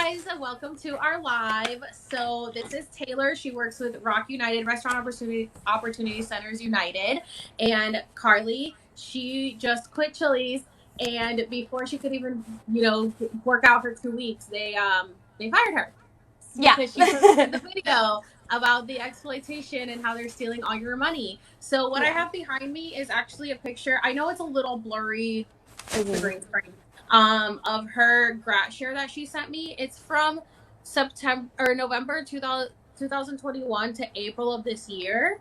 guys, welcome to our live. So this is Taylor. She works with ROC United, Restaurant Opportunity Centers United. And Carly, she just quit Chili's, and before she could even, work out for 2 weeks, they fired her. Yeah. Because she posted the video about the exploitation and how they're stealing all your money. So what I have behind me is actually a picture. I know it's a little blurry, the green screen, of her grat share that she sent me. It's from November 2021 to April of this year.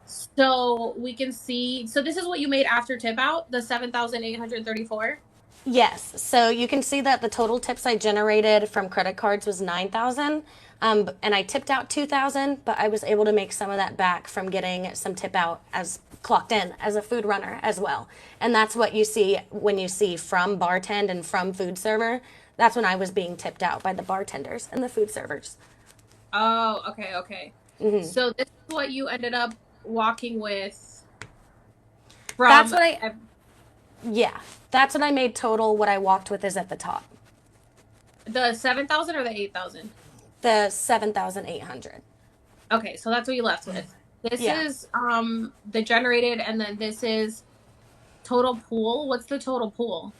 So we can see, so this is what you made after tip out, the 7,834. Yes. So you can see that the total tips I generated from credit cards was 9,000. And I tipped out 2,000, but I was able to make some of that back from getting some tip out as clocked in as a food runner as well. And that's what you see when you see from bartend and from food server. That's when I was being tipped out by the bartenders and the food servers. Oh, okay. Mm-hmm. So this is what you ended up walking with from. That's what that's what I made total. What I walked with is at the top. The 7,000 or the 8,000? The 7,800. Okay, so that's what you left with. This is the generated, and then this is total pool. What's the total pool?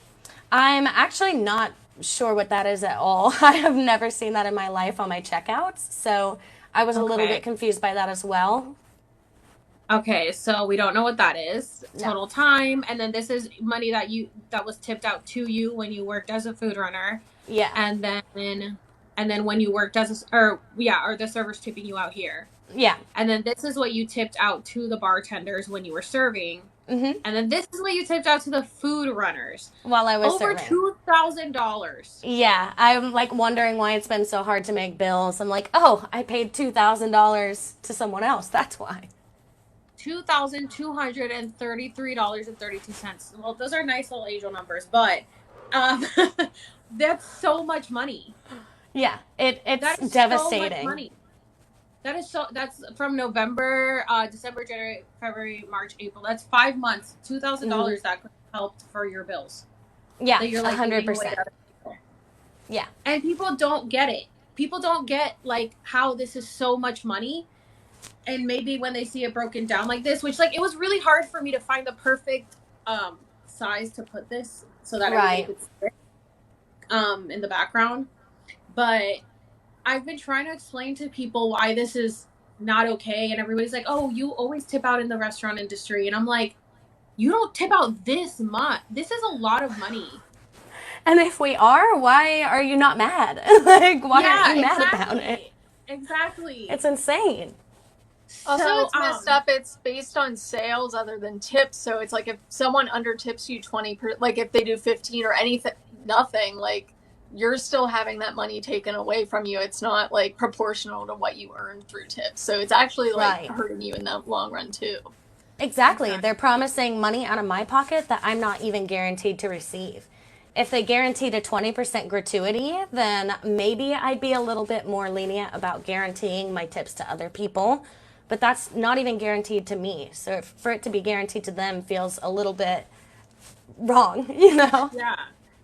I'm actually not sure what that is at all. I have never seen that in my life on my checkouts, so I was a little bit confused by that as well. Okay, so we don't know what that is. Total time, and then this is money that was tipped out to you when you worked as a food runner. Yeah. And then when you worked as or the server's tipping you out here. Yeah. And then this is what you tipped out to the bartenders when you were serving. Mm-hmm. And then this is what you tipped out to the food runners while I was over serving. $2,000. Yeah, I'm like wondering why it's been so hard to make bills. I'm like, oh, I paid $2,000 to someone else. That's why. $2,233.32. Well, those are nice little angel numbers, but that's so much money. Yeah, it's devastating. So much money. That's from November, December, January, February, March, April. That's 5 months. $2,000 that could have helped for your bills. Yeah, 100%. Yeah. And people don't get it. People don't get like how this is so much money. And maybe when they see it broken down like this, which like it was really hard for me to find the perfect size to put this so that everybody could see it in the background. But I've been trying to explain to people why this is not okay, and everybody's like, oh, you always tip out in the restaurant industry. And I'm like, you don't tip out this much. This is a lot of money. And if we are, why are you not mad? Like, why aren't you mad about it? Exactly. It's insane. Also, it's messed up. It's based on sales other than tips. So it's like if someone undertips you 20%, like if they do 15 or anything, nothing, like you're still having that money taken away from you. It's not like proportional to what you earned through tips. So it's actually like hurting you in the long run too. Exactly. They're promising money out of my pocket that I'm not even guaranteed to receive. If they guaranteed a 20% gratuity, then maybe I'd be a little bit more lenient about guaranteeing my tips to other people. But that's not even guaranteed to me. So for it to be guaranteed to them feels a little bit wrong, you know?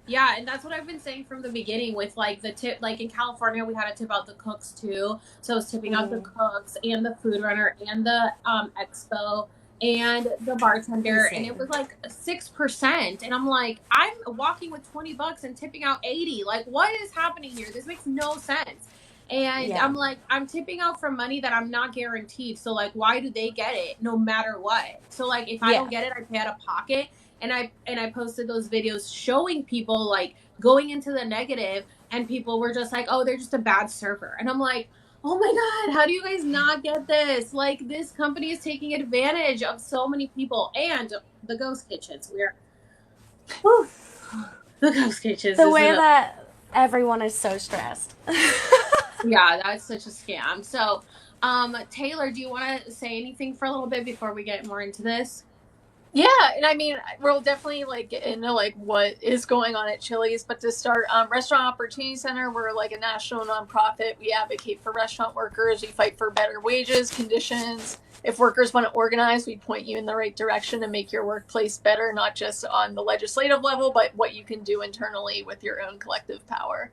Yeah, and that's what I've been saying from the beginning with like the tip. Like in California, we had to tip out the cooks too. So I was tipping out the cooks and the food runner and the expo and the bartender, and it was like 6%. And I'm like, I'm walking with $20 and tipping out 80. Like, what is happening here? This makes no sense. And I'm like, I'm tipping out for money that I'm not guaranteed. So like, why do they get it no matter what? So like, if I don't get it, I pay out of pocket. And I posted those videos showing people like going into the negative, and people were just like, oh, they're just a bad server. And I'm like, oh my God, how do you guys not get this? Like, this company is taking advantage of so many people. And the ghost kitchens, the ghost kitchens. The way that everyone is so stressed. Yeah, that's such a scam. So, Taylor, do you want to say anything for a little bit before we get more into this? Yeah, and I mean, we'll definitely like get into like what is going on at Chili's, but to start, Restaurant Opportunity Center, we're like a national nonprofit. We advocate for restaurant workers. We fight for better wages, conditions. If workers want to organize, we point you in the right direction to make your workplace better, not just on the legislative level, but what you can do internally with your own collective power.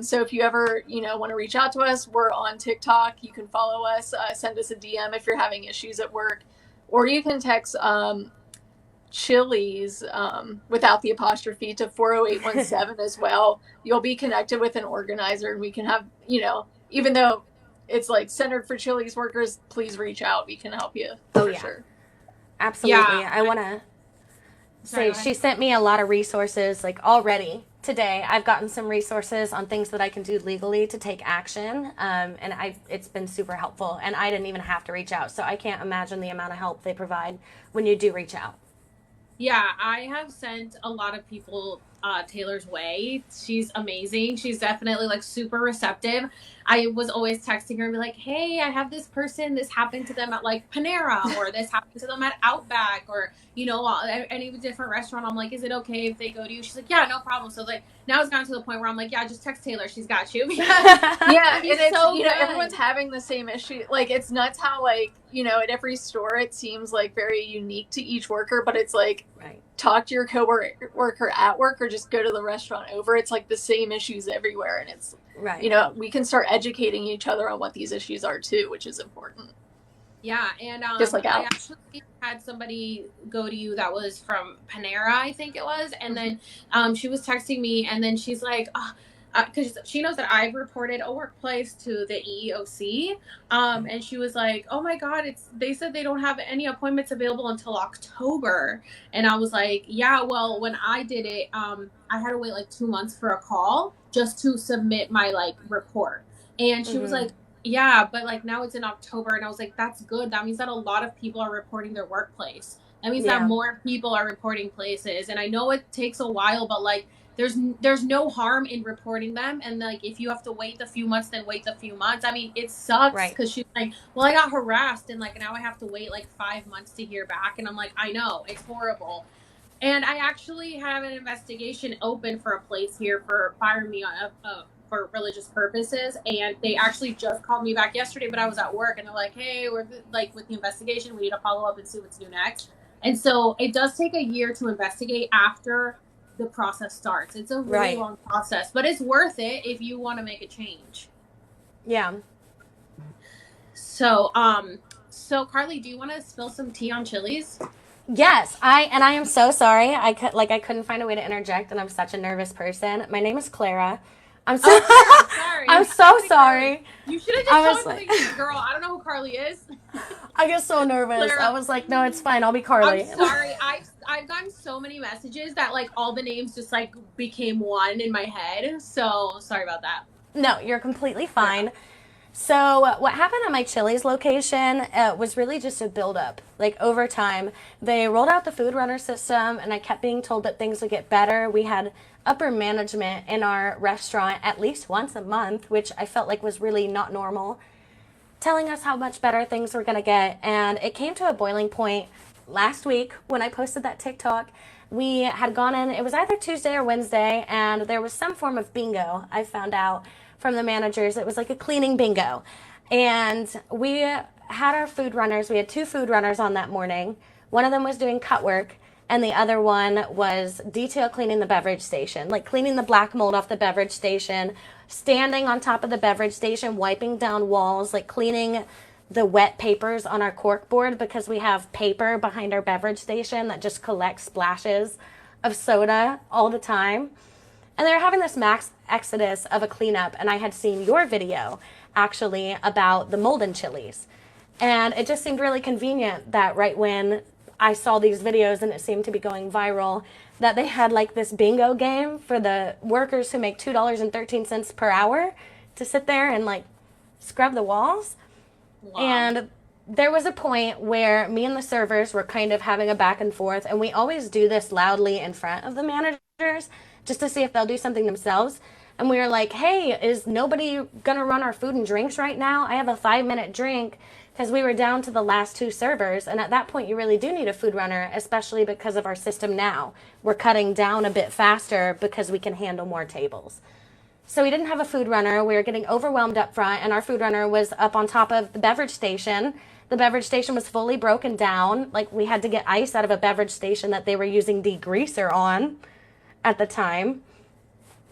So if you ever, want to reach out to us, we're on TikTok. You can follow us, send us a DM if you're having issues at work, or you can text Chili's without the apostrophe to 40817 as well. You'll be connected with an organizer, and we can have, even though it's like centered for Chili's workers, please reach out. We can help you for sure. Absolutely. Yeah. I want to say she sent me a lot of resources like already today. I've gotten some resources on things that I can do legally to take action. And it's been super helpful, and I didn't even have to reach out. So I can't imagine the amount of help they provide when you do reach out. Yeah, I have sent a lot of people Taylor's way. She's amazing. She's definitely like super receptive. I was always texting her and be like, hey, I have this person, this happened to them at like Panera, or this happened to them at Outback, or, any different restaurant. I'm like, is it okay if they go to you? She's like, yeah, no problem. So like now it's gotten to the point where I'm like, yeah, just text Taylor. She's got you. Yeah, and it's, so everyone's having the same issue. Like, it's nuts how, like, at every store it seems like very unique to each worker, but it's like, talk to your coworker at work or just go to the restaurant over. It's like the same issues everywhere, and it's we can start educating each other on what these issues are too, which is important. Yeah, and just like I actually had somebody go to you that was from Panera, I think it was, and then she was texting me, and then she's like, because she knows that I've reported a workplace to the EEOC, and she was like, oh my God, they said they don't have any appointments available until October. And I was like, yeah, well, when I did it, I had to wait like 2 months for a call just to submit my like report. And she was like, yeah, but like now it's in October. And I was like, that's good. That means that a lot of people are reporting their workplace. That means that more people are reporting places. And I know it takes a while, but like, there's no harm in reporting them, and like if you have to wait the few months, then wait the few months. I mean, it sucks because she's like, well, I got harassed, and like now I have to wait like 5 months to hear back, and I'm like, I know, it's horrible. And I actually have an investigation open for a place here for firing me for religious purposes, and they actually just called me back yesterday, but I was at work, and they're like, hey, we're like with the investigation, we need to follow up and see what's new next. And so it does take a year to investigate after the process starts. It's a really long process, but it's worth it if you want to make a change. Yeah. So Carly, do you want to spill some tea on Chili's? Yes, I am so sorry. I couldn't find a way to interject, and I'm such a nervous person. My name is Clara. I'm so sorry. I'm so sorry. You should have just told me, girl. I don't know who Carly is. I get so nervous. Clara. I was like, no, it's fine. I'll be Carly. I'm sorry. I've gotten so many messages that like all the names just like became one in my head. So sorry about that. No, you're completely fine. Yeah. So what happened at my Chili's location was really just a buildup. Like over time, they rolled out the food runner system, and I kept being told that things would get better. We had upper management in our restaurant at least once a month, which I felt like was really not normal, telling us how much better things were going to get. And it came to a boiling point last week when I posted that TikTok. We had gone in, it was either Tuesday or Wednesday, and there was some form of bingo, I found out from the managers. It was like a cleaning bingo. And we had our food runners. We had 2 food runners on that morning. One of them was doing cut work, and the other one was detail cleaning the beverage station, like cleaning the black mold off the beverage station, standing on top of the beverage station, wiping down walls, like cleaning the wet papers on our cork board, because we have paper behind our beverage station that just collects splashes of soda all the time. And they're having this max exodus of a cleanup, and I had seen your video actually about the mold in Chili's. And it just seemed really convenient that right when I saw these videos and it seemed to be going viral, that they had like this bingo game for the workers who make $2.13 per hour to sit there and like scrub the walls. Wow. And there was a point where me and the servers were kind of having a back and forth, and we always do this loudly in front of the managers just to see if they'll do something themselves. And we were like, hey, is nobody gonna run our food and drinks right now? I have a 5-minute drink, because we were down to the last 2 servers. And at that point, you really do need a food runner, especially because of our system now. We're cutting down a bit faster because we can handle more tables. So we didn't have a food runner. We were getting overwhelmed up front, and our food runner was up on top of the beverage station. The beverage station was fully broken down. Like, we had to get ice out of a beverage station that they were using degreaser on at the time.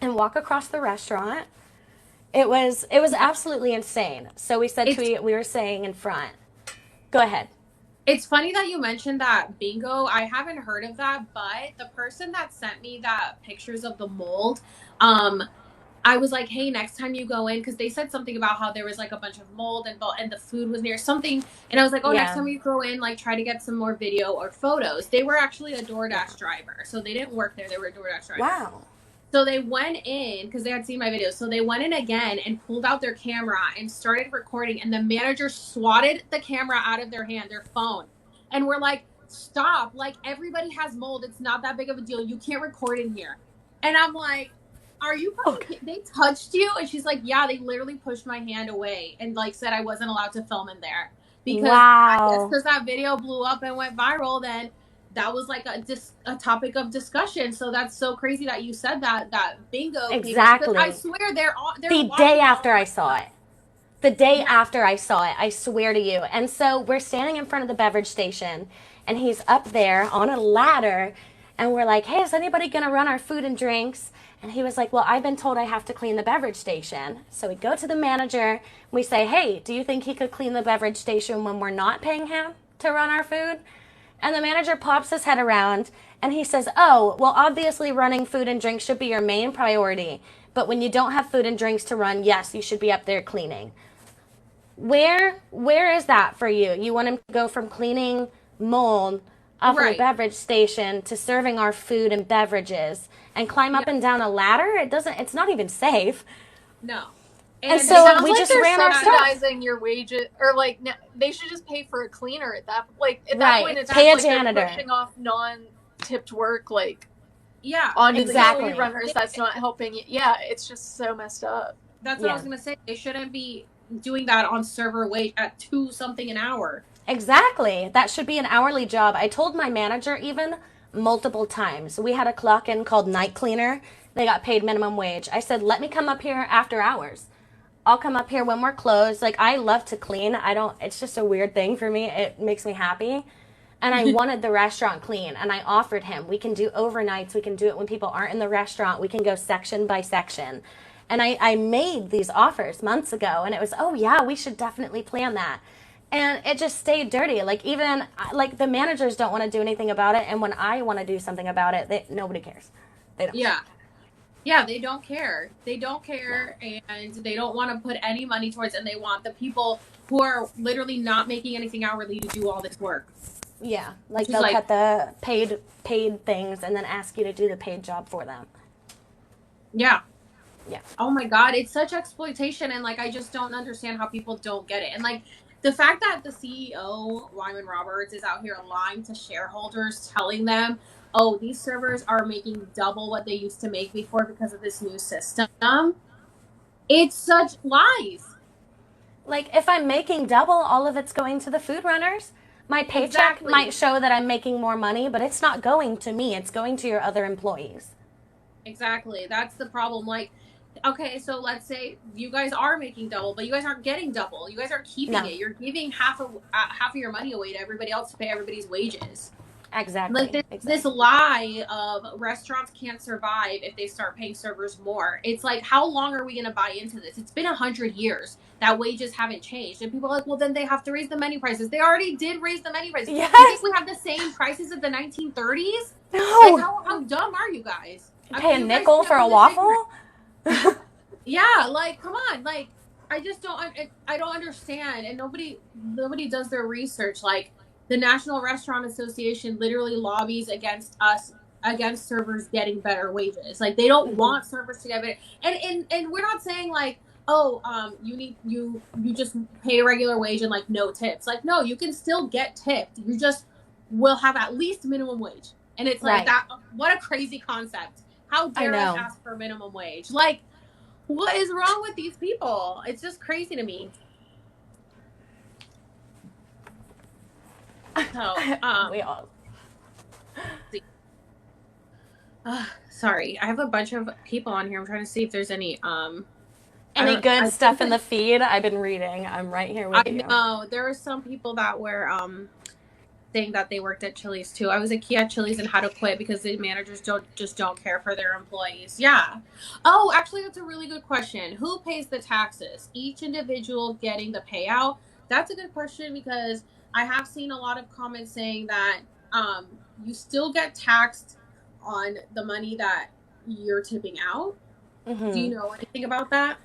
and walk across the restaurant. It was absolutely insane. So we said we were saying in front. Go ahead. It's funny that you mentioned that bingo. I haven't heard of that, but the person that sent me that pictures of the mold, I was like, hey, next time you go in, because they said something about how there was like a bunch of mold and the food was near something. And I was like, oh, next time you go in, like try to get some more video or photos. They were actually a DoorDash driver. So they didn't work there. They were a DoorDash driver. Wow. So they went in because they had seen my videos. So they went in again and pulled out their camera and started recording. And the manager swatted the camera out of their hand, their phone. And we're like, stop. Like, everybody has mold. It's not that big of a deal. You can't record in here. And I'm like, are you fucking, they touched you? And she's like, yeah, they literally pushed my hand away and like said I wasn't allowed to film in there. Because I guess because that video blew up and went viral, then that was like a topic of discussion. So that's so crazy that you said that bingo. Exactly. I swear they're the day after I saw it. The day after I saw it, I swear to you. And so we're standing in front of the beverage station, and he's up there on a ladder, and we're like, hey, is anybody going to run our food and drinks? And he was like, well, I've been told I have to clean the beverage station. So we go to the manager, we say, hey, do you think he could clean the beverage station when we're not paying him to run our food? And the manager pops his head around and he says, oh, well, obviously running food and drinks should be your main priority. But when you don't have food and drinks to run, yes, you should be up there cleaning. Where is that for you? You want him to go from cleaning mold off of a beverage station to serving our food and beverages and climb up and down a ladder? It's not even safe. No. And so we just ran our subsidizing your wages, or like they should just pay for a cleaner at that. Like at that point, it's pay a like janitor. They're pushing off non-tipped work, like onto the food runners. That's not helping. Yeah, it's just so messed up. That's what I was gonna say. They shouldn't be doing that on server wage at $2 something an hour. Exactly. That should be an hourly job. I told my manager even multiple times. We had a clock in called night cleaner. They got paid minimum wage. I said, let me come up here after hours. I'll come up here when we're closed. Like, I love to clean. It's just a weird thing for me. It makes me happy. And I wanted the restaurant clean. And I offered him, we can do overnights. We can do it when people aren't in the restaurant. We can go section by section. And I made these offers months ago. And it was, oh, yeah, we should definitely plan that. And it just stayed dirty. Like, even, like, the managers don't want to do anything about it. And when I want to do something about it, nobody cares. They don't. Yeah, they don't care. They don't care, and they don't want to put any money towards it, and they want the people who are literally not making anything hourly to do all this work. Yeah, like they'll cut the paid things and then ask you to do the paid job for them. Yeah. Yeah. Oh my God, it's such exploitation, and like I just don't understand how people don't get it. And like the fact that the CEO, Wyman Roberts, is out here lying to shareholders, telling them, oh, these servers are making double what they used to make before because of this new system. It's such lies. Like, if I'm making double, all of it's going to the food runners. My paycheck might show that I'm making more money, but it's not going to me. It's going to your other employees. Exactly. That's the problem. Like, okay, so let's say you guys are making double, but you guys aren't getting double. You guys aren't keeping it. You're giving half of your money away to everybody else to pay everybody's wages. Exactly. Like this lie of restaurants can't survive if they start paying servers more. It's like, how long are we going to buy into this? It's been 100 years that wages haven't changed. And people are like, well, then they have to raise the menu prices. They already did raise the menu prices. Yes. You think we have the same prices of the 1930s? No. Like, how dumb are you guys? Pay a nickel for a waffle? Yeah, like, come on. Like, I just don't understand. And nobody does their research. Like, the National Restaurant Association literally lobbies against servers getting better wages. Like, they don't want servers to get better. And we're not saying like, oh, you just pay a regular wage and like no tips. Like, no, you can still get tipped. You just will have at least minimum wage. And it's like that. What a crazy concept. How dare us ask for minimum wage? Like, what is wrong with these people? It's just crazy to me. So, we all. Sorry, I have a bunch of people on here. I'm trying to see if there's any good stuff in the feed. I've been reading. I'm right here with you. I know there were some people that were saying that they worked at Chili's too. I was a key at Chili's and had to quit because the managers don't care for their employees. Yeah. Oh, actually, that's a really good question. Who pays the taxes? Each individual getting the payout? That's a good question because I have seen a lot of comments saying that you still get taxed on the money that you're tipping out. Mm-hmm. Do you know anything about that?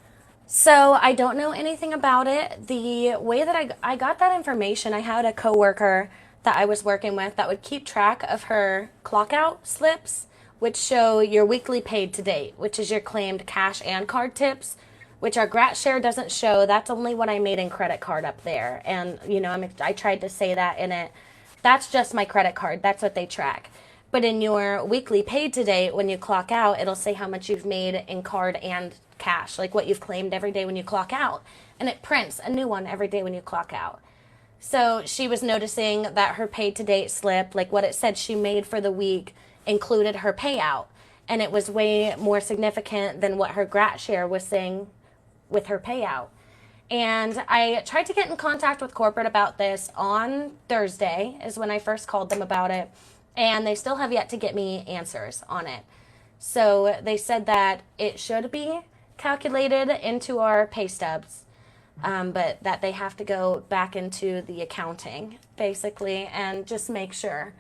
So I don't know anything about it. The way that I got that information, I had a coworker that I was working with that would keep track of her clock out slips, which show your weekly paid to date, which is your claimed cash and card tips, which our Grat Share doesn't show. That's only what I made in credit card up there. And, you know, I tried to say that in it. That's just my credit card. That's what they track. But in your weekly paid to date, when you clock out, it'll say how much you've made in card and cash, like what you've claimed every day when you clock out. And it prints a new one every day when you clock out. So she was noticing that her paid to date slip, like what it said she made for the week, included her payout. And it was way more significant than what her Grat Share was saying with her payout. And I tried to get in contact with corporate about this on Thursday, is when I first called them about it. And they still have yet to get me answers on it. So they said that it should be calculated into our pay stubs, but that they have to go back into the accounting, basically, and just make sure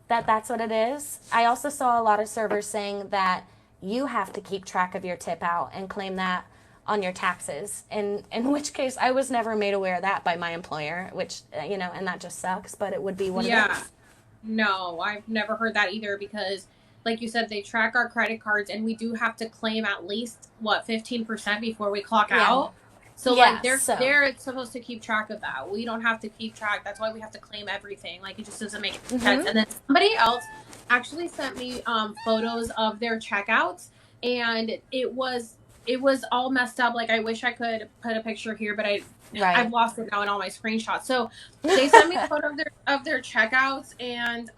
that that's what it is. I also saw a lot of servers saying that you have to keep track of your tip out and claim that on your taxes, in which case I was never made aware of that by my employer, which, you know, and that just sucks, but it would be what it is. No, I've never heard that either because, like you said, they track our credit cards and we do have to claim at least, 15% before we clock out. So, like, they're supposed to keep track of that. We don't have to keep track. That's why we have to claim everything. Like, it just doesn't make sense. And then somebody else actually sent me photos of their checkouts, and it was all messed up. Like, I wish I could put a picture here, but I've lost it now in all my screenshots. So they sent me a photo of their checkouts, and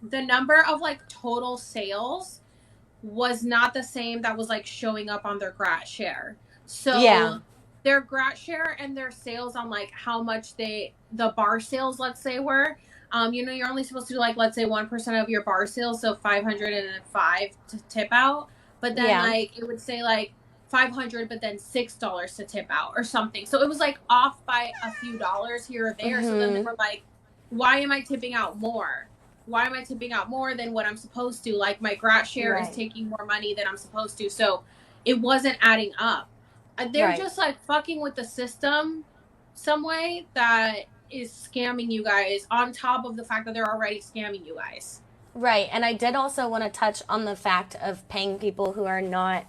the number of like total sales was not the same that was like showing up on their Grat Share. So their Grat Share and their sales on like how much the bar sales, let's say, were, you know, you're only supposed to do like, let's say 1% of your bar sales, so 505 to tip out. But then like it would say like 500, but then $6 to tip out or something. So it was like off by a few dollars here or there. So then they were like, why am I tipping out more? Why am I tipping out more than what I'm supposed to? Like, my Grat Share is taking more money than I'm supposed to. So it wasn't adding up. They're just like fucking with the system some way that is scamming you guys, on top of the fact that they're already scamming you guys. Right. And I did also want to touch on the fact of paying people who are not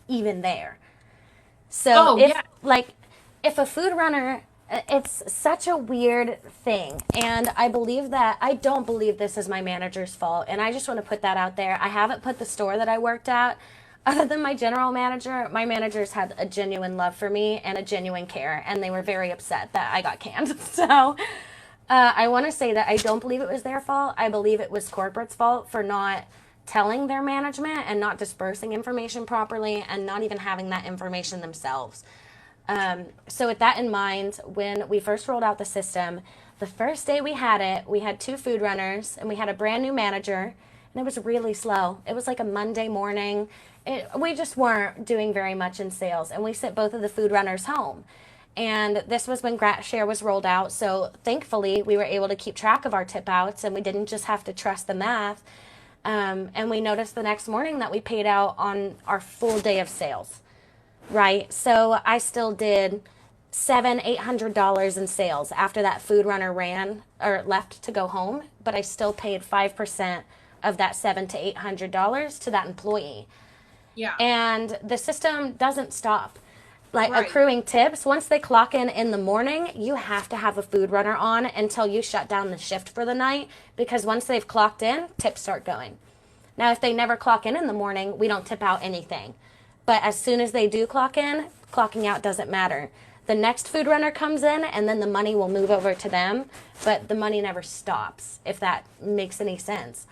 even there. So if a food runner, it's such a weird thing. And I don't believe this is my manager's fault. And I just want to put that out there. I haven't put the store that I worked at, other than my general manager. My managers had a genuine love for me and a genuine care. And they were very upset that I got canned. So I want to say that I don't believe it was their fault. I believe it was corporate's fault for not telling their management and not dispersing information properly and not even having that information themselves. So with that in mind, when we first rolled out the system, the first day we had it, we had 2 food runners and we had a brand new manager, and it was really slow. It was like a Monday morning. We just weren't doing very much in sales, and we sent both of the food runners home. And this was when Grat Share was rolled out, so thankfully we were able to keep track of our tip outs, and we didn't just have to trust the math. And we noticed the next morning that we paid out on our full day of sales, right? So I still did $700-800 in sales after that food runner ran or left to go home, but I still paid 5% of that $700-800 to that employee. Yeah. And the system doesn't stop. Like accruing tips, once they clock in the morning, you have to have a food runner on until you shut down the shift for the night, because once they've clocked in, tips start going. Now, if they never clock in the morning, we don't tip out anything. But as soon as they do clock in, clocking out doesn't matter. The next food runner comes in, and then the money will move over to them, but the money never stops, if that makes any sense.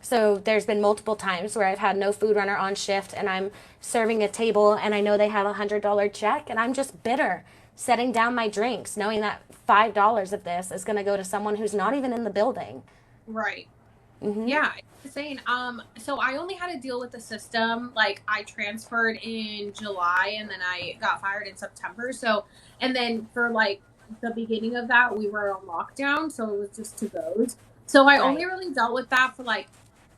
So there's been multiple times where I've had no food runner on shift, and I'm serving a table, and I know they have $100 check, and I'm just bitter setting down my drinks, knowing that $5 of this is going to go to someone who's not even in the building. Right. Mm-hmm. Yeah, it's insane. So I only had to deal with the system. Like, I transferred in July and then I got fired in September. So, and then for like the beginning of that, we were on lockdown. So it was just to goes. So I only really dealt with that for like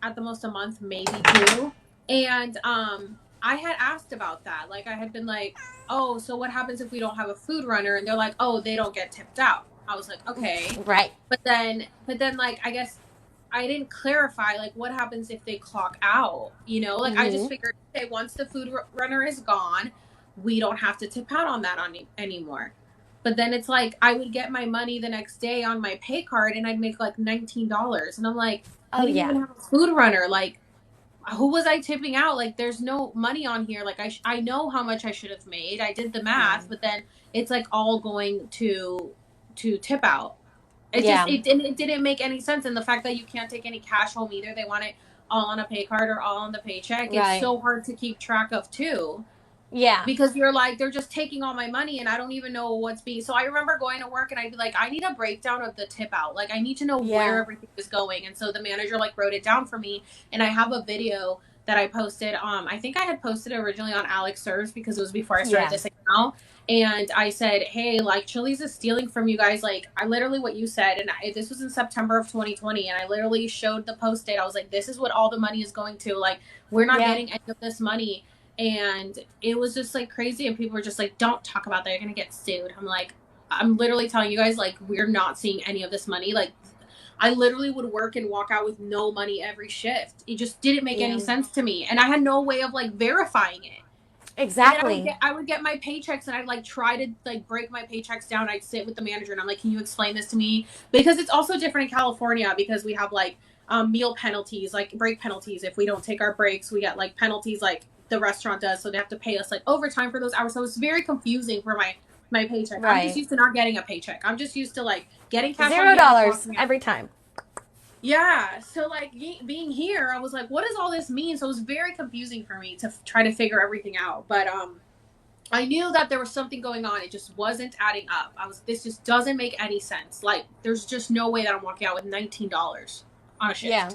at the most a month, maybe two. And I had asked about that. Like, I had been like, oh, so what happens if we don't have a food runner? And they're like, oh, they don't get tipped out. I was like, okay. Right. But then like, I guess I didn't clarify, like, what happens if they clock out, you know? Like, I just figured, okay, once the food runner is gone, we don't have to tip out on that anymore. But then it's like, I would get my money the next day on my pay card, and I'd make, like, $19. And I'm like, I didn't even have a food runner. Like, who was I tipping out? Like, there's no money on here. Like, I know how much I should have made. I did the math, but then it's, like, all going to tip out. It didn't make any sense. And the fact that you can't take any cash home either, they want it all on a pay card or all on the paycheck. It's so hard to keep track of too. Yeah. Because you're like, they're just taking all my money and I don't even know what's being. So I remember going to work and I'd be like, I need a breakdown of the tip out. Like, I need to know where everything is going. And so the manager like wrote it down for me. And I have a video that I posted. I think I had posted originally on Alex Serves because it was before I started this account. And I said, hey, like, Chili's is stealing from you guys. Like, I literally what you said. And this was in September of 2020. And I literally showed the post it. I was like, this is what all the money is going to. Like, we're not getting any of this money. And it was just like crazy. And people were just like, don't talk about that. You're going to get sued. I'm like, I'm literally telling you guys, like, we're not seeing any of this money. Like, I literally would work and walk out with no money every shift. It just didn't make any sense to me. And I had no way of like verifying it. Exactly. I would get my paychecks and I'd like try to like break my paychecks down. I'd sit with the manager and I'm like, can you explain this to me? Because it's also different in California because we have like meal penalties, like break penalties. If we don't take our breaks, we get like penalties like the restaurant does. So they have to pay us like overtime for those hours. So it's very confusing for my paycheck. I'm just used to not getting a paycheck. I'm just used to like getting cash. $0 every time. Yeah. So like being here, I was like, what does all this mean? So it was very confusing for me to try to figure everything out. But I knew that there was something going on. It just wasn't adding up. This just doesn't make any sense. Like, there's just no way that I'm walking out with $19 on a shift. Yeah.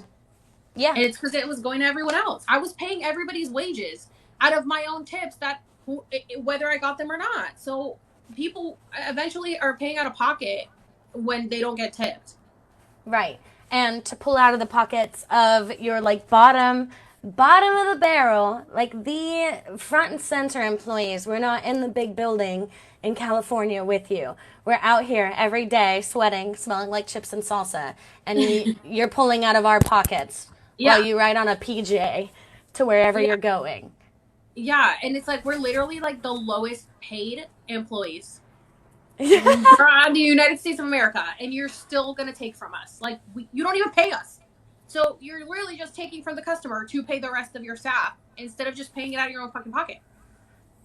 Yeah. And it's because it was going to everyone else. I was paying everybody's wages out of my own tips whether I got them or not. So people eventually are paying out of pocket when they don't get tipped. Right. And to pull out of the pockets of your like bottom of the barrel, like the front and center employees. We're not in the big building in California with you. We're out here every day sweating, smelling like chips and salsa. And you're pulling out of our pockets while you ride on a PJ to wherever you're going. Yeah. And it's like, we're literally like the lowest paid employees around the United States of America, and you're still going to take from us. Like, you don't even pay us. So you're really just taking from the customer to pay the rest of your staff instead of just paying it out of your own fucking pocket.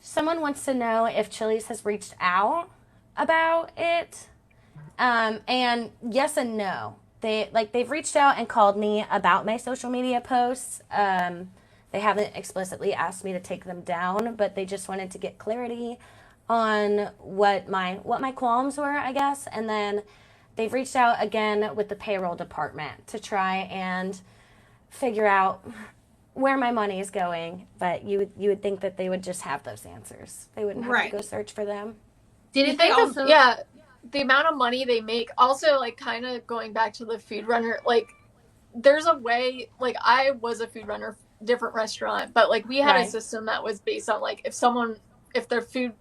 Someone wants to know if Chili's has reached out about it. And yes and no. They've reached out and called me about my social media posts. They haven't explicitly asked me to take them down, but they just wanted to get clarity on what my qualms were, I guess. And then they've reached out again with the payroll department to try and figure out where my money is going. But you would think that they would just have those answers. They wouldn't have to go search for them. Didn't they also? Yeah, the amount of money they make. Also, like, kind of going back to the food runner, like, there's a way, like, I was a food runner, different restaurant, but like we had a system that was based on like if their food,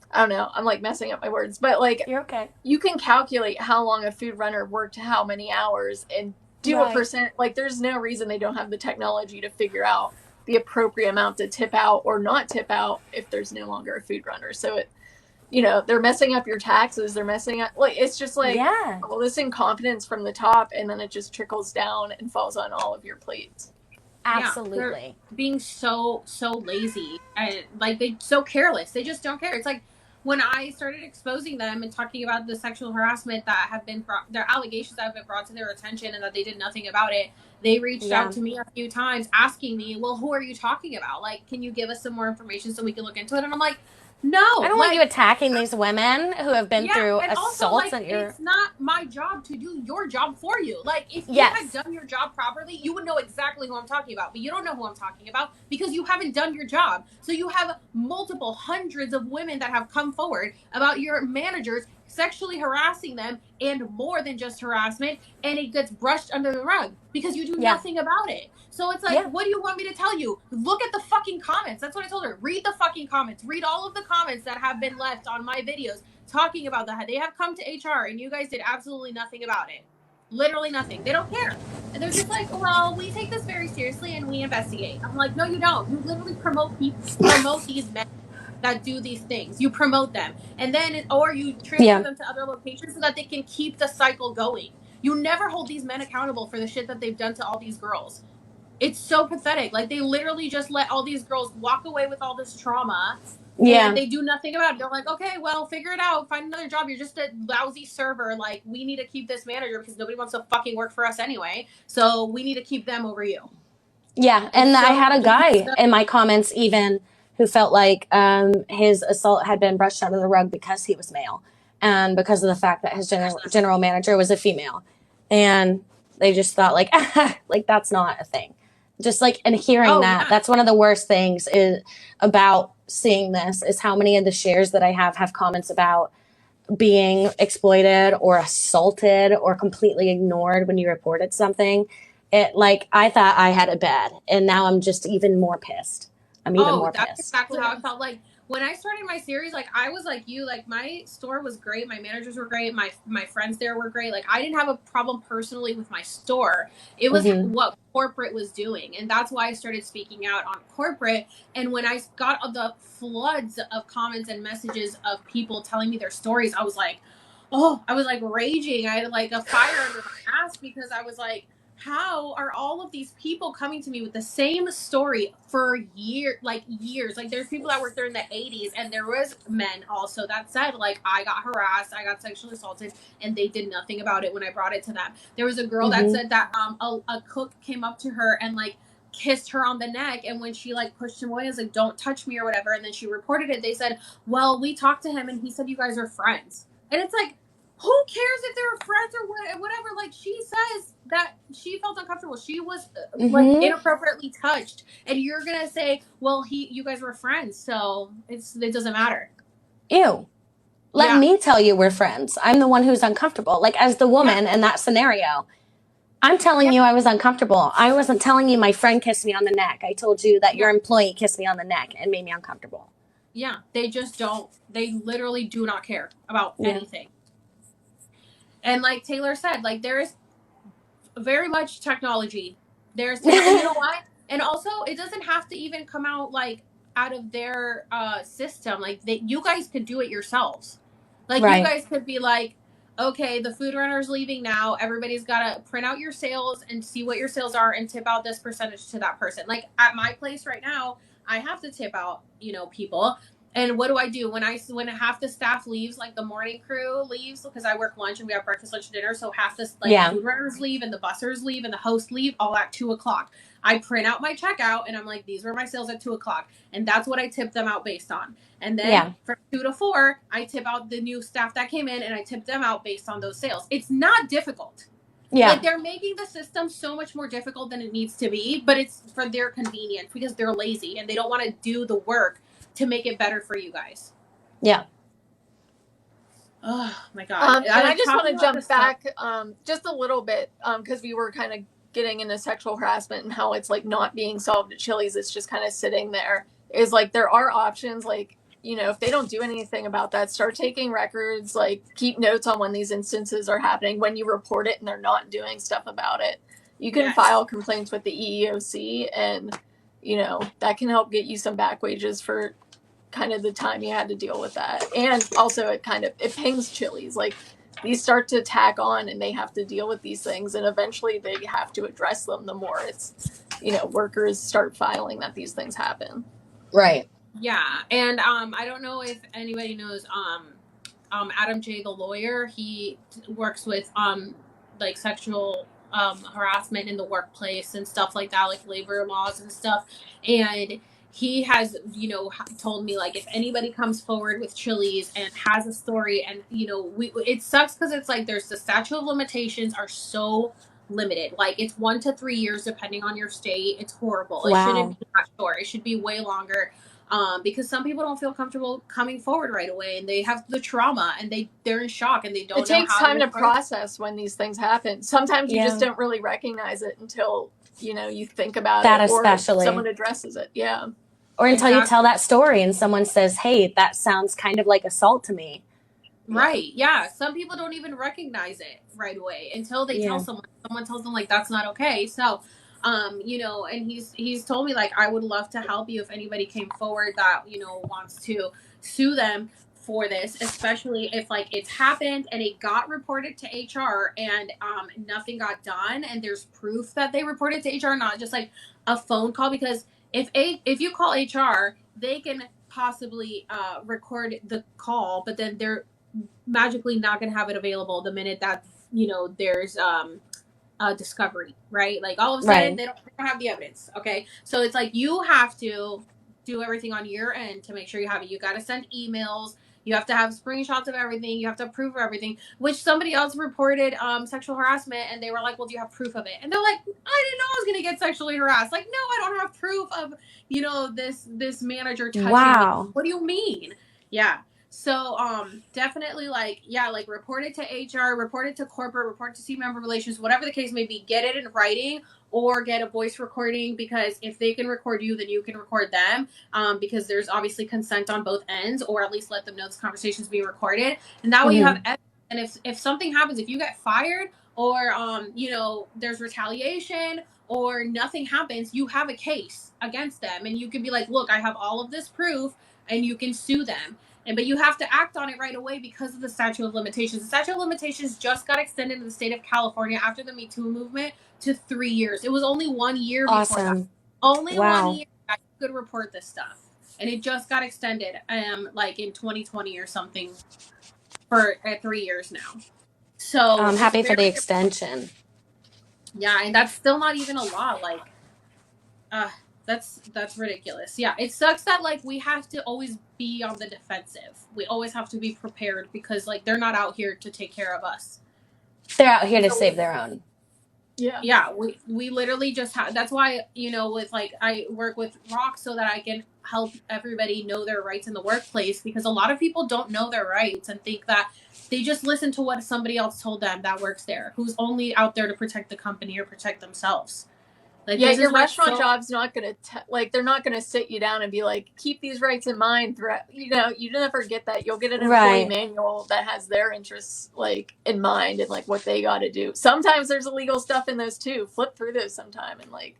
I don't know, I'm like messing up my words, but like you're okay. You can calculate how long a food runner worked how many hours and do a percent. Like, there's no reason they don't have the technology to figure out the appropriate amount to tip out or not tip out if there's no longer a food runner. So it, they're messing up your taxes. They're messing up, like, it's just like all this incompetence from the top, and then it just trickles down and falls on all of your plates. Absolutely. Being so lazy and like they're so careless. They just don't care. It's like when I started exposing them and talking about the sexual harassment that have been their allegations that have been brought to their attention and that they did nothing about it, they reached out to me a few times asking me, well, who are you talking about? Like, can you give us some more information so we can look into it? And I'm like, No, I don't want you attacking these women who have been through and also, assaults like, at your. it's not my job to do your job for you. Like, if you Yes. had done your job properly, you would know exactly who I'm talking about. But you don't know who I'm talking about because you haven't done your job. So you have multiple hundreds of women that have come forward about your managers sexually harassing them, and more than just harassment, and it gets brushed under the rug because you do Yeah. nothing about it. So it's like, Yeah. what do you want me to tell you? Look at the fucking comments. That's what I told her. Read the fucking comments. Read all of the comments that have been left on my videos talking about that. They have come to HR and you guys did absolutely nothing about it. Literally nothing. They don't care. And they're just like, well, we take this very seriously and we investigate. I'm like, no, you don't. You literally promote these men that do these things. You promote them. And then, or you transfer them to other locations so that they can keep the cycle going. You never hold these men accountable for the shit that they've done to all these girls. It's so pathetic. Like, they literally just let all these girls walk away with all this trauma. Yeah. And they do nothing about it. They're like, okay, well, figure it out. Find another job. You're just a lousy server. Like, we need to keep this manager because nobody wants to fucking work for us anyway. So we need to keep them over you. Yeah. And I had a guy in my comments even who felt like his assault had been brushed under the rug because he was male and because of the fact that his general manager was a female. And they just thought like, like that's not a thing. Just like, and hearing that's one of the worst things is about seeing this is how many of the shares that I have comments about being exploited or assaulted or completely ignored when you reported something. It like I thought I had it bad, and now I'm just even more pissed. I'm even more pissed. That's exactly how I felt. Like when I started my series, like I was like you, like my store was great, my managers were great, my friends there were great. Like I didn't have a problem personally with my store. It was what corporate was doing, and that's why I started speaking out on corporate. And when I got the floods of comments and messages of people telling me their stories, I was like, oh, I was like raging. I had like a fire under my ass because I was like, how are all of these people coming to me with the same story for years? Like there's people that worked there in the 80s, and there was men also that said like I got harassed, I got sexually assaulted, and they did nothing about it when I brought it to them. There was a girl that said that a cook came up to her and like kissed her on the neck, and when she like pushed him away, I was like, don't touch me or whatever, and then she reported it. They said, well, we talked to him and he said you guys are friends. And it's like, who cares if they're friends or whatever? Like, she says that she felt uncomfortable. She was like inappropriately touched, and you're gonna say, "Well, you guys were friends, so it doesn't matter." Ew. Let me tell you we're friends. I'm the one who's uncomfortable. Like as the woman in that scenario, I'm telling you I was uncomfortable. I wasn't telling you my friend kissed me on the neck. I told you that your employee kissed me on the neck and made me uncomfortable. Yeah, they just don't. They literally do not care about anything. And like Taylor said, like there is very much technology. There's, you know what? And also, it doesn't have to even come out like out of their system. Like you guys could do it yourselves. Like you guys could be like, okay, the food runner's leaving now. Everybody's got to print out your sales and see what your sales are and tip out this percentage to that person. Like at my place right now, I have to tip out, people. And what do I do when half the staff leaves, like the morning crew leaves, because I work lunch and we have breakfast, lunch, and dinner. So half the food runners leave and the bussers leave and the hosts leave all at 2:00. I print out my checkout and I'm like, these were my sales at 2:00. And that's what I tip them out based on. And then from 2 to 4, I tip out the new staff that came in and I tip them out based on those sales. It's not difficult. Yeah. Like they're making the system so much more difficult than it needs to be, but it's for their convenience because they're lazy and they don't want to do the work to make it better for you guys. Yeah. Oh my God. And I just want to jump back just a little bit because we were kind of getting into sexual harassment and how it's like not being solved at Chili's. It's just kind of sitting there. Is like there are options like, if they don't do anything about that, start taking records, like keep notes on when these instances are happening, when you report it and they're not doing stuff about it. You can file complaints with the EEOC and, that can help get you some back wages for kind of the time you had to deal with that. And also it pains Chili's. Like these start to tack on and they have to deal with these things and eventually they have to address them the more it's, workers start filing that these things happen. Right. Yeah. And I don't know if anybody knows Adam J, the lawyer. He works with like sexual harassment in the workplace and stuff like that, like labor laws and stuff. And he has, told me like if anybody comes forward with Chili's and has a story, and it sucks because it's like there's the statute of limitations are so limited. Like it's 1 to 3 years depending on your state. It's horrible. It shouldn't Wow. be that short. It should be way longer. Because some people don't feel comfortable coming forward right away, and they have the trauma, and they're in shock, and they don't It know takes how time to approach. process when these things happen. Sometimes you just Yeah. don't really recognize it until, you think about That it, or especially. someone addresses it. Yeah. Or until you Exactly. tell that story and someone says, hey, that sounds kind of like assault to me. Right. Yeah. Some people don't even recognize it right away until they tell someone. Someone tells them like that's not okay. So, and he's told me like I would love to help you if anybody came forward that wants to sue them for this, especially if like it's happened and it got reported to HR and nothing got done, and there's proof that they reported to HR, not just like a phone call. Because if you call HR, they can possibly record the call, but then they're magically not going to have it available the minute that there's a discovery, right? Like all of a sudden they don't have the evidence. Okay, so it's like you have to do everything on your end to make sure you have it. You got to send emails, you have to have screenshots of everything, you have to approve of everything. Which somebody else reported sexual harassment, and they were like, well, do you have proof of it? And they're like, I didn't know I was gonna get sexually harassed. Like, no, I don't have proof of this manager touching me. What do you mean? Yeah. So definitely like report it to HR, report it to corporate, report to team member relations, whatever the case may be. Get it in writing or get a voice recording, because if they can record you, then you can record them, because there's obviously consent on both ends, or at least let them know this conversation is being recorded, and that way you have evidence. And if something happens, if you get fired, or there's retaliation, or nothing happens, you have a case against them, and you can be like, look, I have all of this proof, and you can sue them. But you have to act on it right away because of the statute of limitations. The statute of limitations just got extended in the state of California after the Me Too movement to 3 years. It was only 1 year before that. Only 1 year that you could report this stuff. And it just got extended like in 2020 or something for 3 years now. So I'm happy for the extension. Yeah, and that's still not even a law. Like, that's ridiculous. Yeah, it sucks that like we have to always be on the defensive. We always have to be prepared, because like they're not out here to take care of us. They're out here to save their own. Yeah, we literally just have. That's why with like I work with ROC so that I can help everybody know their rights in the workplace, because a lot of people don't know their rights and think that they just listen to what somebody else told them that works there, who's only out there to protect the company or protect themselves. Like, yeah, your restaurant job's not going to they're not going to sit you down and be like, keep these rights in mind throughout. You never get that. You'll get an employee manual that has their interests like in mind and like what they got to do. Sometimes there's illegal stuff in those too. Flip through those sometime, and like,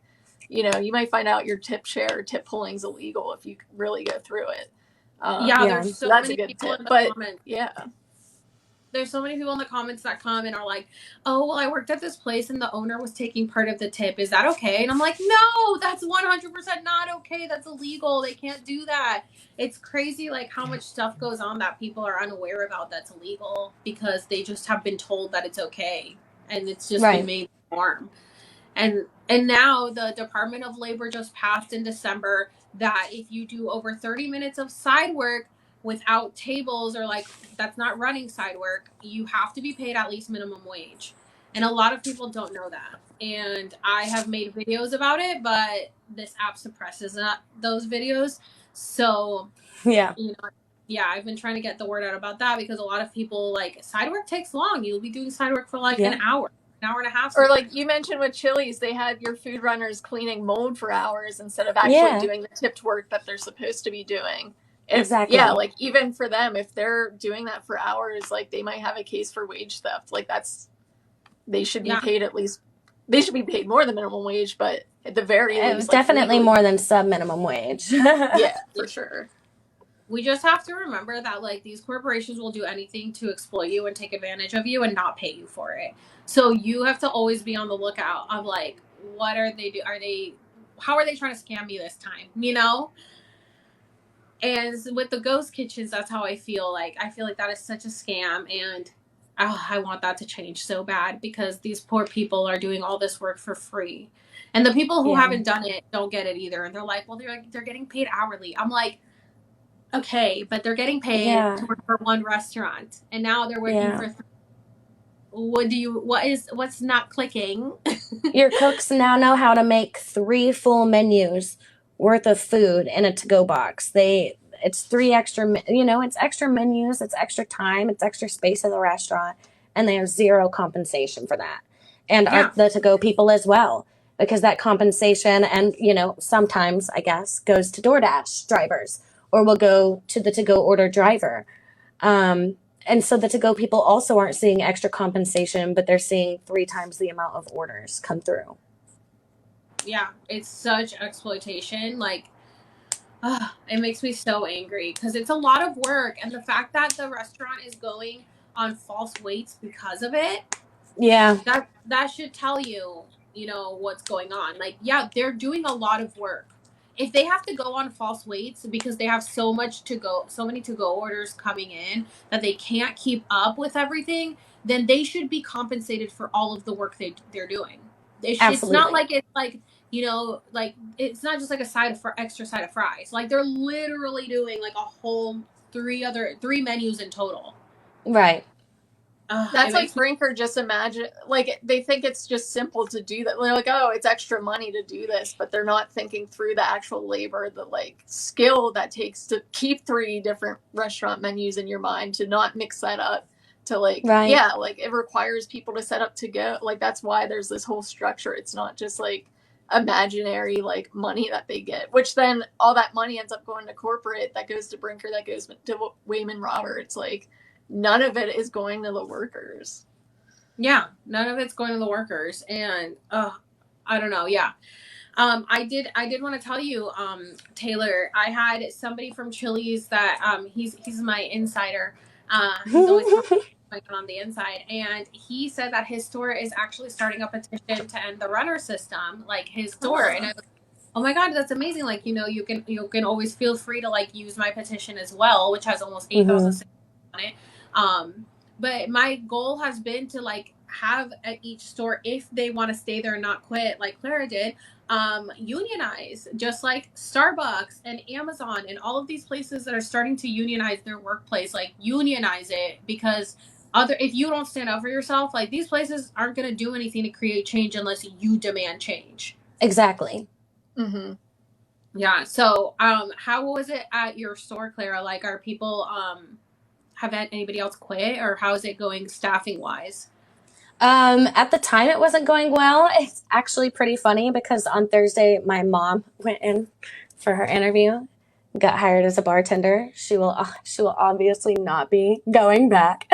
you might find out your tip share or tip pulling's illegal if you really go through it. There's so that's many a good people tip. in the But comments. yeah. There's so many people in the comments that come and are like, oh, well, I worked at this place and the owner was taking part of the tip. Is that okay? And I'm like, no, that's 100% not okay. That's illegal. They can't do that. It's crazy, like, how much stuff goes on that people are unaware about that's illegal, because they just have been told that it's okay. And it's just been made the norm. And now the Department of Labor just passed in December that if you do over 30 minutes of side work without tables, or like that's not running side work, you have to be paid at least minimum wage. And a lot of people don't know that. And I have made videos about it, but this app suppresses those videos. So I've been trying to get the word out about that, because a lot of people, like, side work takes long. You'll be doing side work for like an hour and a half. Or like you mentioned with Chili's, they had your food runners cleaning mold for hours instead of actually doing the tipped work that they're supposed to be doing. Exactly. Yeah, like even for them, if they're doing that for hours, like they might have a case for wage theft. Like they should be paid at least. They should be paid more than minimum wage, but at the very least, definitely more than sub minimum wage. Yeah, for sure. We just have to remember that like these corporations will do anything to exploit you and take advantage of you and not pay you for it. So you have to always be on the lookout of like, what are they how are they trying to scam me this time? And with the ghost kitchens, that's how I feel. Like, I feel like that is such a scam, and I want that to change so bad, because these poor people are doing all this work for free. And the people who Yeah. haven't done it don't get it either. And they're like, well, they're getting paid hourly. I'm like, okay, but they're getting paid to work for one restaurant, and now they're working for three. What's not clicking? Your cooks now know how to make 3 full menus worth of food in a to-go box. It's 3 extra, it's extra menus, it's extra time, it's extra space in the restaurant, and they have 0 compensation for that. And the to-go people as well, because that compensation and, sometimes, I guess, goes to DoorDash drivers or will go to the to-go order driver. And so the to-go people also aren't seeing extra compensation, but they're seeing 3 times the amount of orders come through. Yeah, it's such exploitation. Like, it makes me so angry because it's a lot of work. And the fact that the restaurant is going on false weights because of it, yeah, that should tell you, what's going on. Like, yeah, they're doing a lot of work. If they have to go on false weights because they have so many to-go orders coming in that they can't keep up with everything, then they should be compensated for all of the work they're doing. It's not like it's like, like it's not just like extra side of fries. Like they're literally doing like a whole 3 menus in total. Right. That's like Brinker. Just imagine, like they think it's just simple to do that. They're like, oh, it's extra money to do this, but they're not thinking through the actual labor, the like skill that takes to keep 3 different restaurant menus in your mind, to not mix that up, to like, like it requires people to set up to go. Like that's why there's this whole structure. It's not just like imaginary like money that they get, which then all that money ends up going to corporate, that goes to Brinker, that goes to Wayman Roberts. Like none of it is going to the workers. Yeah, none of it's going to the workers. And I don't know. Yeah. I did want to tell you, Taylor, I had somebody from Chili's that he's my insider. He's always on the inside, and he said that his store is actually starting a petition to end the runner system, like his store. And I was, oh my God, that's amazing. Like, you can always feel free to like use my petition as well, which has almost 8,000 on it. But my goal has been to like have at each store, if they want to stay there and not quit like Clara did, unionize, just like Starbucks and Amazon and all of these places that are starting to unionize their workplace, like unionize it, because if you don't stand up for yourself, like these places aren't going to do anything to create change unless you demand change. Exactly. Mm-hmm. Yeah. So, how was it at your store, Clara? Like, are people, have anybody else quit, or how is it going staffing wise? At the time it wasn't going well. It's actually pretty funny because on Thursday my mom went in for her interview, got hired as a bartender. She will obviously not be going back.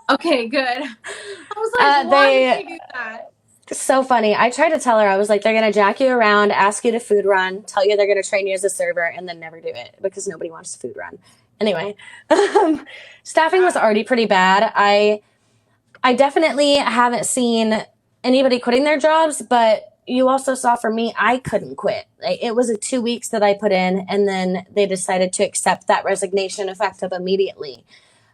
Okay, good. I was like, why did she do that? So funny. I tried to tell her, I was like, they're going to jack you around, ask you to food run, tell you they're going to train you as a server, and then never do it because nobody wants to food run. Anyway, staffing was already pretty bad. I definitely haven't seen anybody quitting their jobs, but you also saw for me, I couldn't quit. It was 2 weeks that I put in, and then they decided to accept that resignation effective immediately.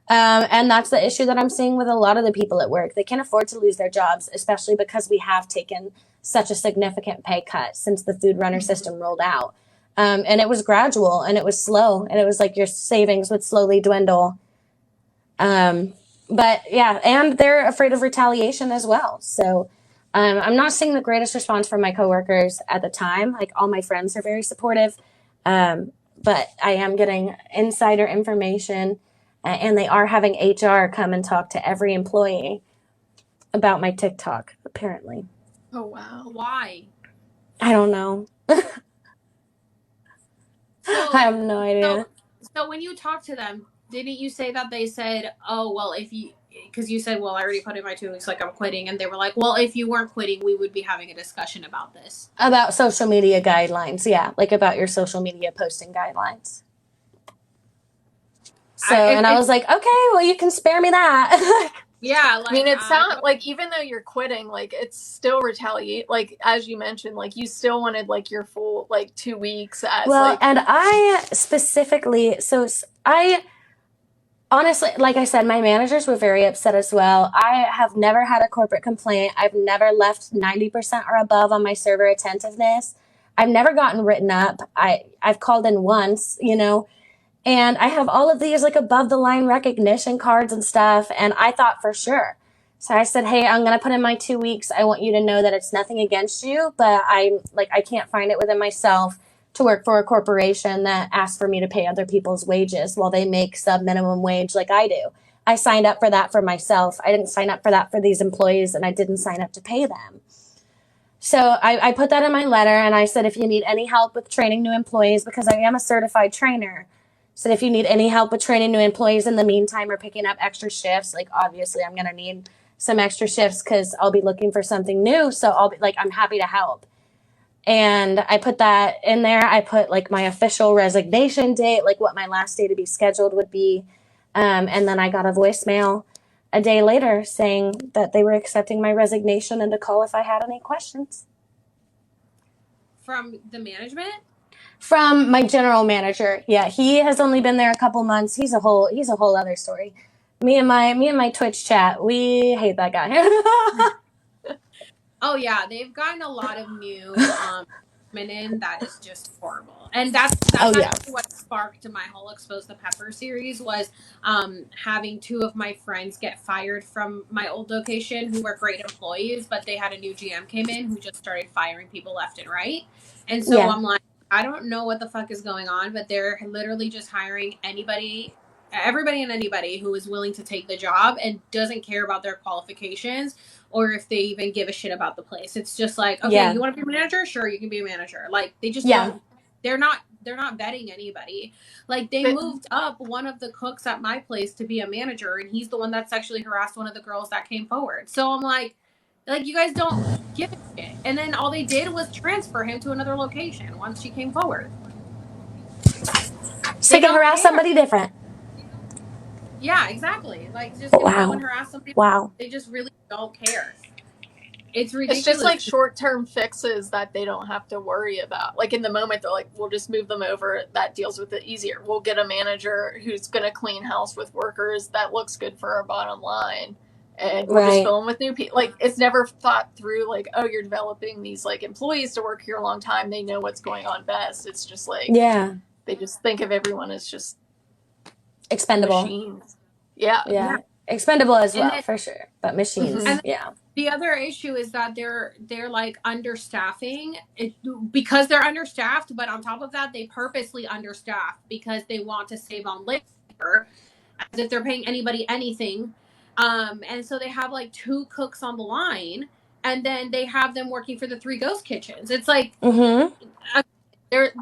And that's the issue that I'm seeing with a lot of the people at work. They can't afford to lose their jobs, especially because we have taken such a significant pay cut since the food runner system rolled out. And it was gradual and it was slow, and it was like your savings would slowly dwindle. But yeah, and they're afraid of retaliation as well. So I'm not seeing the greatest response from my coworkers at the time. Like all my friends are very supportive. But I am getting insider information, and they are having HR come and talk to every employee about my TikTok, apparently. Oh, wow. Why? I don't know. I have no idea. So when you talk to them, didn't you say that they said, oh, well, because you said, well, I already put in my 2 weeks, like I'm quitting. And they were like, well, if you weren't quitting, we would be having a discussion about this. About social media guidelines. Yeah. Like about your social media posting guidelines. So, I was like, okay, well, you can spare me that. Yeah. Like, I mean, it sounds like even though you're quitting, like it's still retaliate. Like, as you mentioned, like you still wanted like your full, like 2 weeks as well, and I specifically, Honestly, like I said, my managers were very upset as well. I have never had a corporate complaint. I've never left 90% or above on my server attentiveness. I've never gotten written up. I've called in once, and I have all of these like above the line recognition cards and stuff. And I thought for sure. So I said, hey, I'm going to put in my 2 weeks. I want you to know that it's nothing against you, but I can't find it within myself to work for a corporation that asks for me to pay other people's wages while they make sub minimum wage like I do. I signed up for that for myself. I didn't sign up for that for these employees, and I didn't sign up to pay them. So I put that in my letter, and I said, if you need any help with training new employees, because I am a certified trainer, so if you need any help with training new employees in the meantime or picking up extra shifts, like obviously I'm going to need some extra shifts because I'll be looking for something new. So I'll be like, I'm happy to help. And I put that in there. I put like my official resignation date, like what my last day to be scheduled would be. And then I got a voicemail a day later saying that they were accepting my resignation and to call if I had any questions. From the management? From my general manager. Yeah, he has only been there a couple months. He's a whole other story. Me and my Twitch chat, we hate that guy. Oh yeah, they've gotten a lot of new women in that is just horrible. And that's actually what sparked my whole Expose the Pepper series was having two of my friends get fired from my old location who were great employees, but they had a new GM came in who just started firing people left and right. And so I'm like, I don't know what the fuck is going on, but they're literally just hiring everybody and anybody who is willing to take the job and doesn't care about their qualifications or if they even give a shit about the place. It's just like, okay, you want to be a manager? Sure, you can be a manager. Like they just don't. They're not vetting anybody. Like they moved up one of the cooks at my place to be a manager, and he's the one that sexually harassed one of the girls that came forward. So I'm like you guys don't give a shit. And then all they did was transfer him to another location once she came forward. So they can harass somebody different. Yeah, exactly. Like just go and harass somebody. Wow. They just really don't care. It's ridiculous. It's just like short-term fixes that they don't have to worry about. Like in the moment, they're like, we'll just move them over. That deals with it easier. We'll get a manager who's going to clean house with workers. That looks good for our bottom line. And we'll just fill them with new people. Like it's never thought through like, oh, you're developing these like employees to work here a long time. They know what's going on best. It's just like, they just think of everyone as just expendable. Machines. Yeah. Expendable as well, for sure. But machines, The other issue is that they're like understaffing because they're understaffed, but on top of that, they purposely understaff because they want to save on labor as if they're paying anybody anything. And so they have like 2 cooks on the line and then they have them working for the 3 ghost kitchens. It's like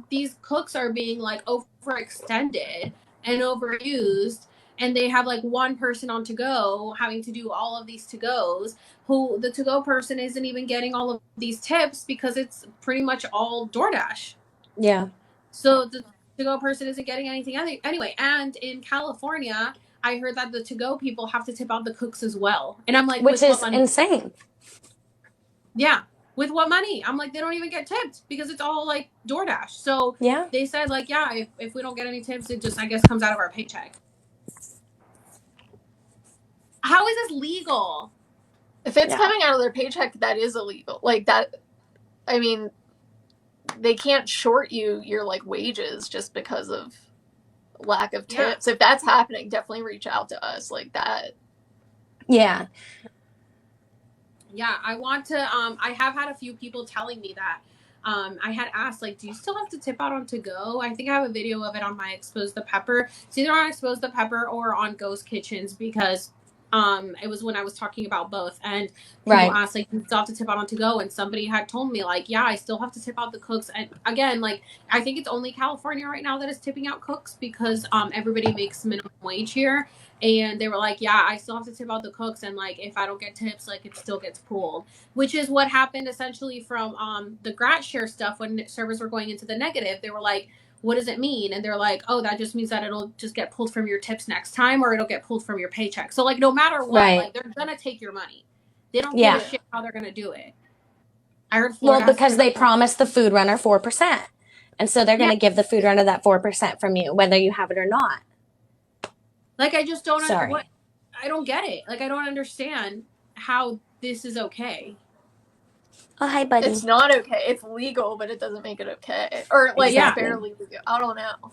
these cooks are being like overextended and overused. And they have like one person on to go having to do all of these to goes who the to go person isn't even getting all of these tips because it's pretty much all DoorDash. Yeah. So the to go person isn't getting anything anyway. And in California, I heard that the to go people have to tip out the cooks as well. And I'm like, which is insane. Yeah. With what money? I'm like, they don't even get tipped because it's all like DoorDash. So they said like, if we don't get any tips, it just, I guess, comes out of our paycheck. How is this legal? If it's coming out of their paycheck, that is illegal. Like that, I mean, they can't short you your like wages just because of lack of tips. If that's happening, definitely reach out to us like that. Yeah. Yeah, I want to, I have had a few people telling me that. I had asked, like, do you still have to tip out on to go? I think I have a video of it on my Expose the Pepper. It's either on Expose the Pepper or on Ghost Kitchens because it was when I was talking about both. And people asked, like, you still have to tip out on to go? And somebody had told me, like, yeah, I still have to tip out the cooks. And again, like, I think it's only California right now that is tipping out cooks because everybody makes minimum wage here. And they were like, yeah, I still have to tip out the cooks. And like, if I don't get tips, like it still gets pulled, which is what happened essentially from the Grat Share stuff. When servers were going into the negative, they were like, what does it mean? And they're like, oh, that just means that it'll just get pulled from your tips next time, or it'll get pulled from your paycheck. So like, no matter what, like they're going to take your money. They don't give a shit how they're going to do it. I heard Florida because they promised the food runner 4%. And so they're going to give the food runner that 4% from you, whether you have it or not. Like, I just don't Sorry. I don't get it. Like, I don't understand how this is okay. Oh, hi, buddy. It's not okay. It's legal, but it doesn't make it okay. Or like Exactly. it's barely legal. I don't know.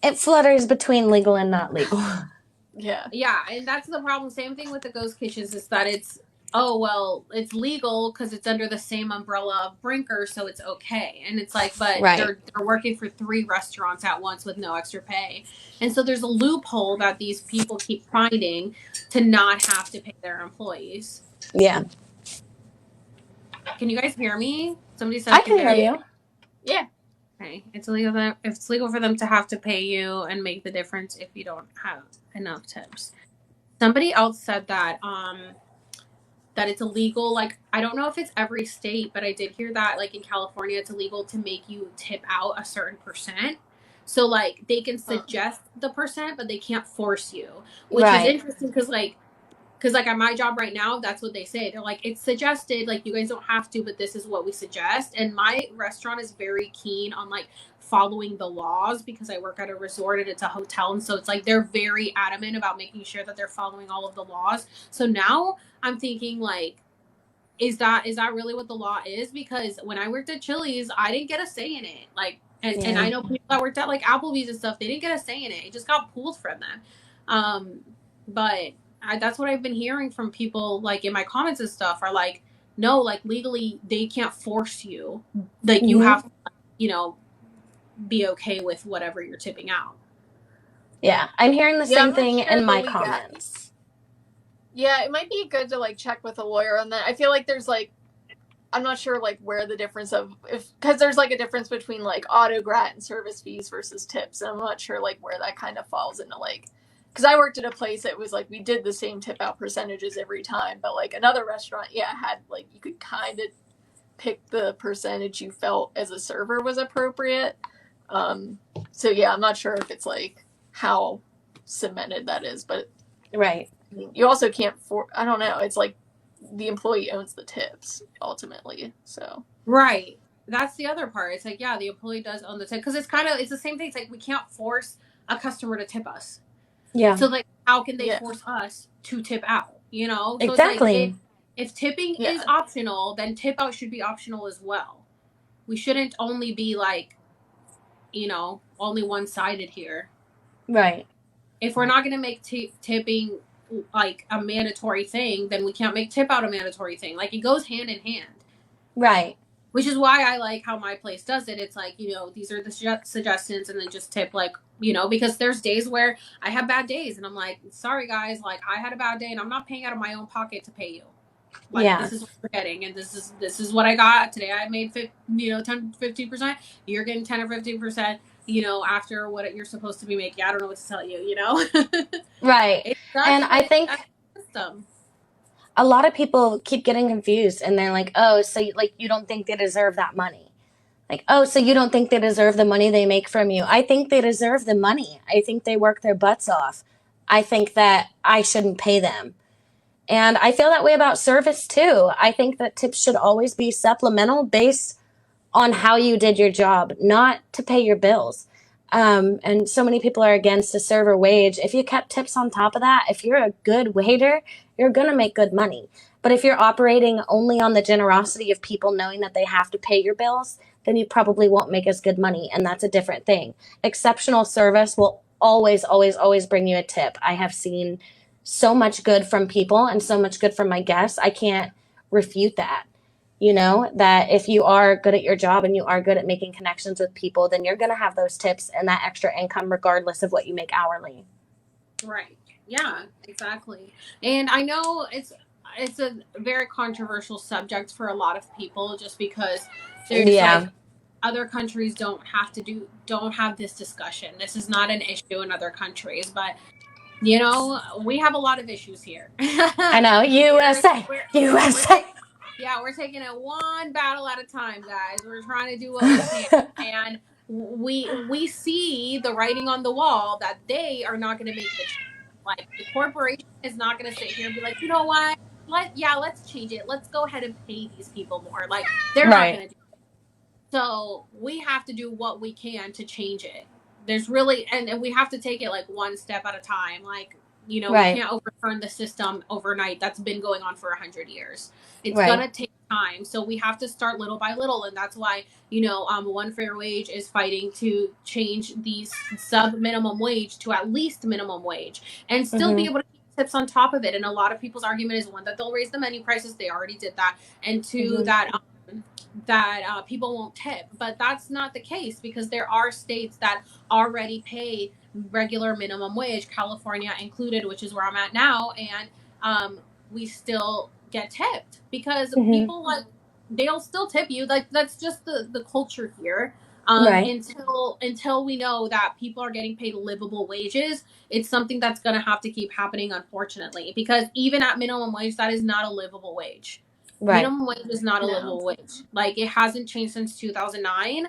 It flutters between legal and not legal. Yeah. Yeah, and that's the problem. Same thing with the ghost kitchens is that it's, oh, well, it's legal because it's under the same umbrella of Brinker, so it's okay. And it's like, but Right. they're working for 3 restaurants at once with no extra pay. And so there's a loophole that these people keep finding to not have to pay their employees. Yeah. Can you guys hear me? Somebody said I can hear you. Yeah. Okay. It's legal for them to have to pay you and make the difference if you don't have enough tips. Somebody else said that that it's illegal. Like, I don't know if it's every state, but I did hear that like in California it's illegal to make you tip out a certain percent. So like they can suggest the percent, but they can't force you, which is interesting because like at my job right now, that's what they say. They're like, it's suggested, like you guys don't have to, but this is what we suggest. And my restaurant is very keen on like following the laws because I work at a resort and it's a hotel. And so it's like they're very adamant about making sure that they're following all of the laws. So now I'm thinking like, is that really what the law is? Because when I worked at Chili's, I didn't get a say in it. Like, and I know people that worked at like Applebee's and stuff, they didn't get a say in it. It just got pulled from them. But that's what I've been hearing from people like in my comments and stuff are like, no, like legally they can't force you. Like you have to, you know, be okay with whatever you're tipping out. Yeah, I'm hearing the same thing in my comments. Yeah, it might be good to like check with a lawyer on that. I feel like there's like, I'm not sure like where the difference of because there's like a difference between like auto grat and service fees versus tips. And I'm not sure like where that kind of falls into like, because I worked at a place that was like we did the same tip out percentages every time, but like another restaurant, had like you could kind of pick the percentage you felt as a server was appropriate. So yeah, I'm not sure if it's like how cemented that is, but right. You also can't I don't know. It's like the employee owns the tips ultimately. So right, that's the other part. It's like the employee does own the tip because it's the same thing. It's like we can't force a customer to tip us. Yeah. So like, how can they force us to tip out? You know, so exactly. It's like if tipping is optional, then tip out should be optional as well. We shouldn't only be like, only one-sided here. Right. If we're not going to make tipping like a mandatory thing, then we can't make tip out a mandatory thing. Like it goes hand in hand. Right. Which is why I like how my place does it. It's like, these are the suggestions and then just tip like, because there's days where I have bad days and I'm like, sorry guys, like I had a bad day and I'm not paying out of my own pocket to pay you. Like this is what we're getting and this is what I got today. I made 10, 15%. You're getting 10 or 15%, after what you're supposed to be making. I don't know what to tell you, Right. And I think a lot of people keep getting confused and they're like, oh, so you don't think they deserve that money. Like, oh, so you don't think they deserve the money they make from you. I think they deserve the money. I think they work their butts off. I think that I shouldn't pay them. And I feel that way about service too. I think that tips should always be supplemental based on how you did your job, not to pay your bills. And so many people are against a server wage. If you kept tips on top of that, if you're a good waiter, you're going to make good money. But if you're operating only on the generosity of people knowing that they have to pay your bills, then you probably won't make as good money. And that's a different thing. Exceptional service will always, always, always bring you a tip. I have seen so much good from people and so much good from my guests. I can't refute that. That if you are good at your job and you are good at making connections with people, then you're going to have those tips and that extra income regardless of what you make hourly. Right. Yeah, exactly. And I know it's a very controversial subject for a lot of people just because there's like other countries don't have this discussion. This is not an issue in other countries, but we have a lot of issues here. I know. USA. We're taking it one battle at a time, guys. We're trying to do what we can. And we see the writing on the wall that they are not going to make the change. Like, the corporation is not going to sit here and be like, you know what? Let's change it. Let's go ahead and pay these people more. Like, they're not going to do it. So we have to do what we can to change it. there's really, and we have to take it like one step at a time. Like, you know, we Right. can't overturn the system overnight. That's been going on for 100 years. It's Right. gonna take time. So we have to start little by little, and that's why, you know, One Fair Wage is fighting to change the sub minimum wage to at least minimum wage, and still be able to keep tips on top of it. And a lot of people's argument is, one, that they'll raise the menu prices. They already did that, and two, that people won't tip. But that's not the case, because there are states that already pay regular minimum wage, California included, which is where I'm at now, and we still get tipped, because people, like, they'll still tip you. Like, that's just the culture here. Right. Until we know that people are getting paid livable wages, it's something that's going to have to keep happening, unfortunately, because even at minimum wage, that is not a livable wage. Right. Minimum wage is not a livable wage. Like, it hasn't changed since 2009.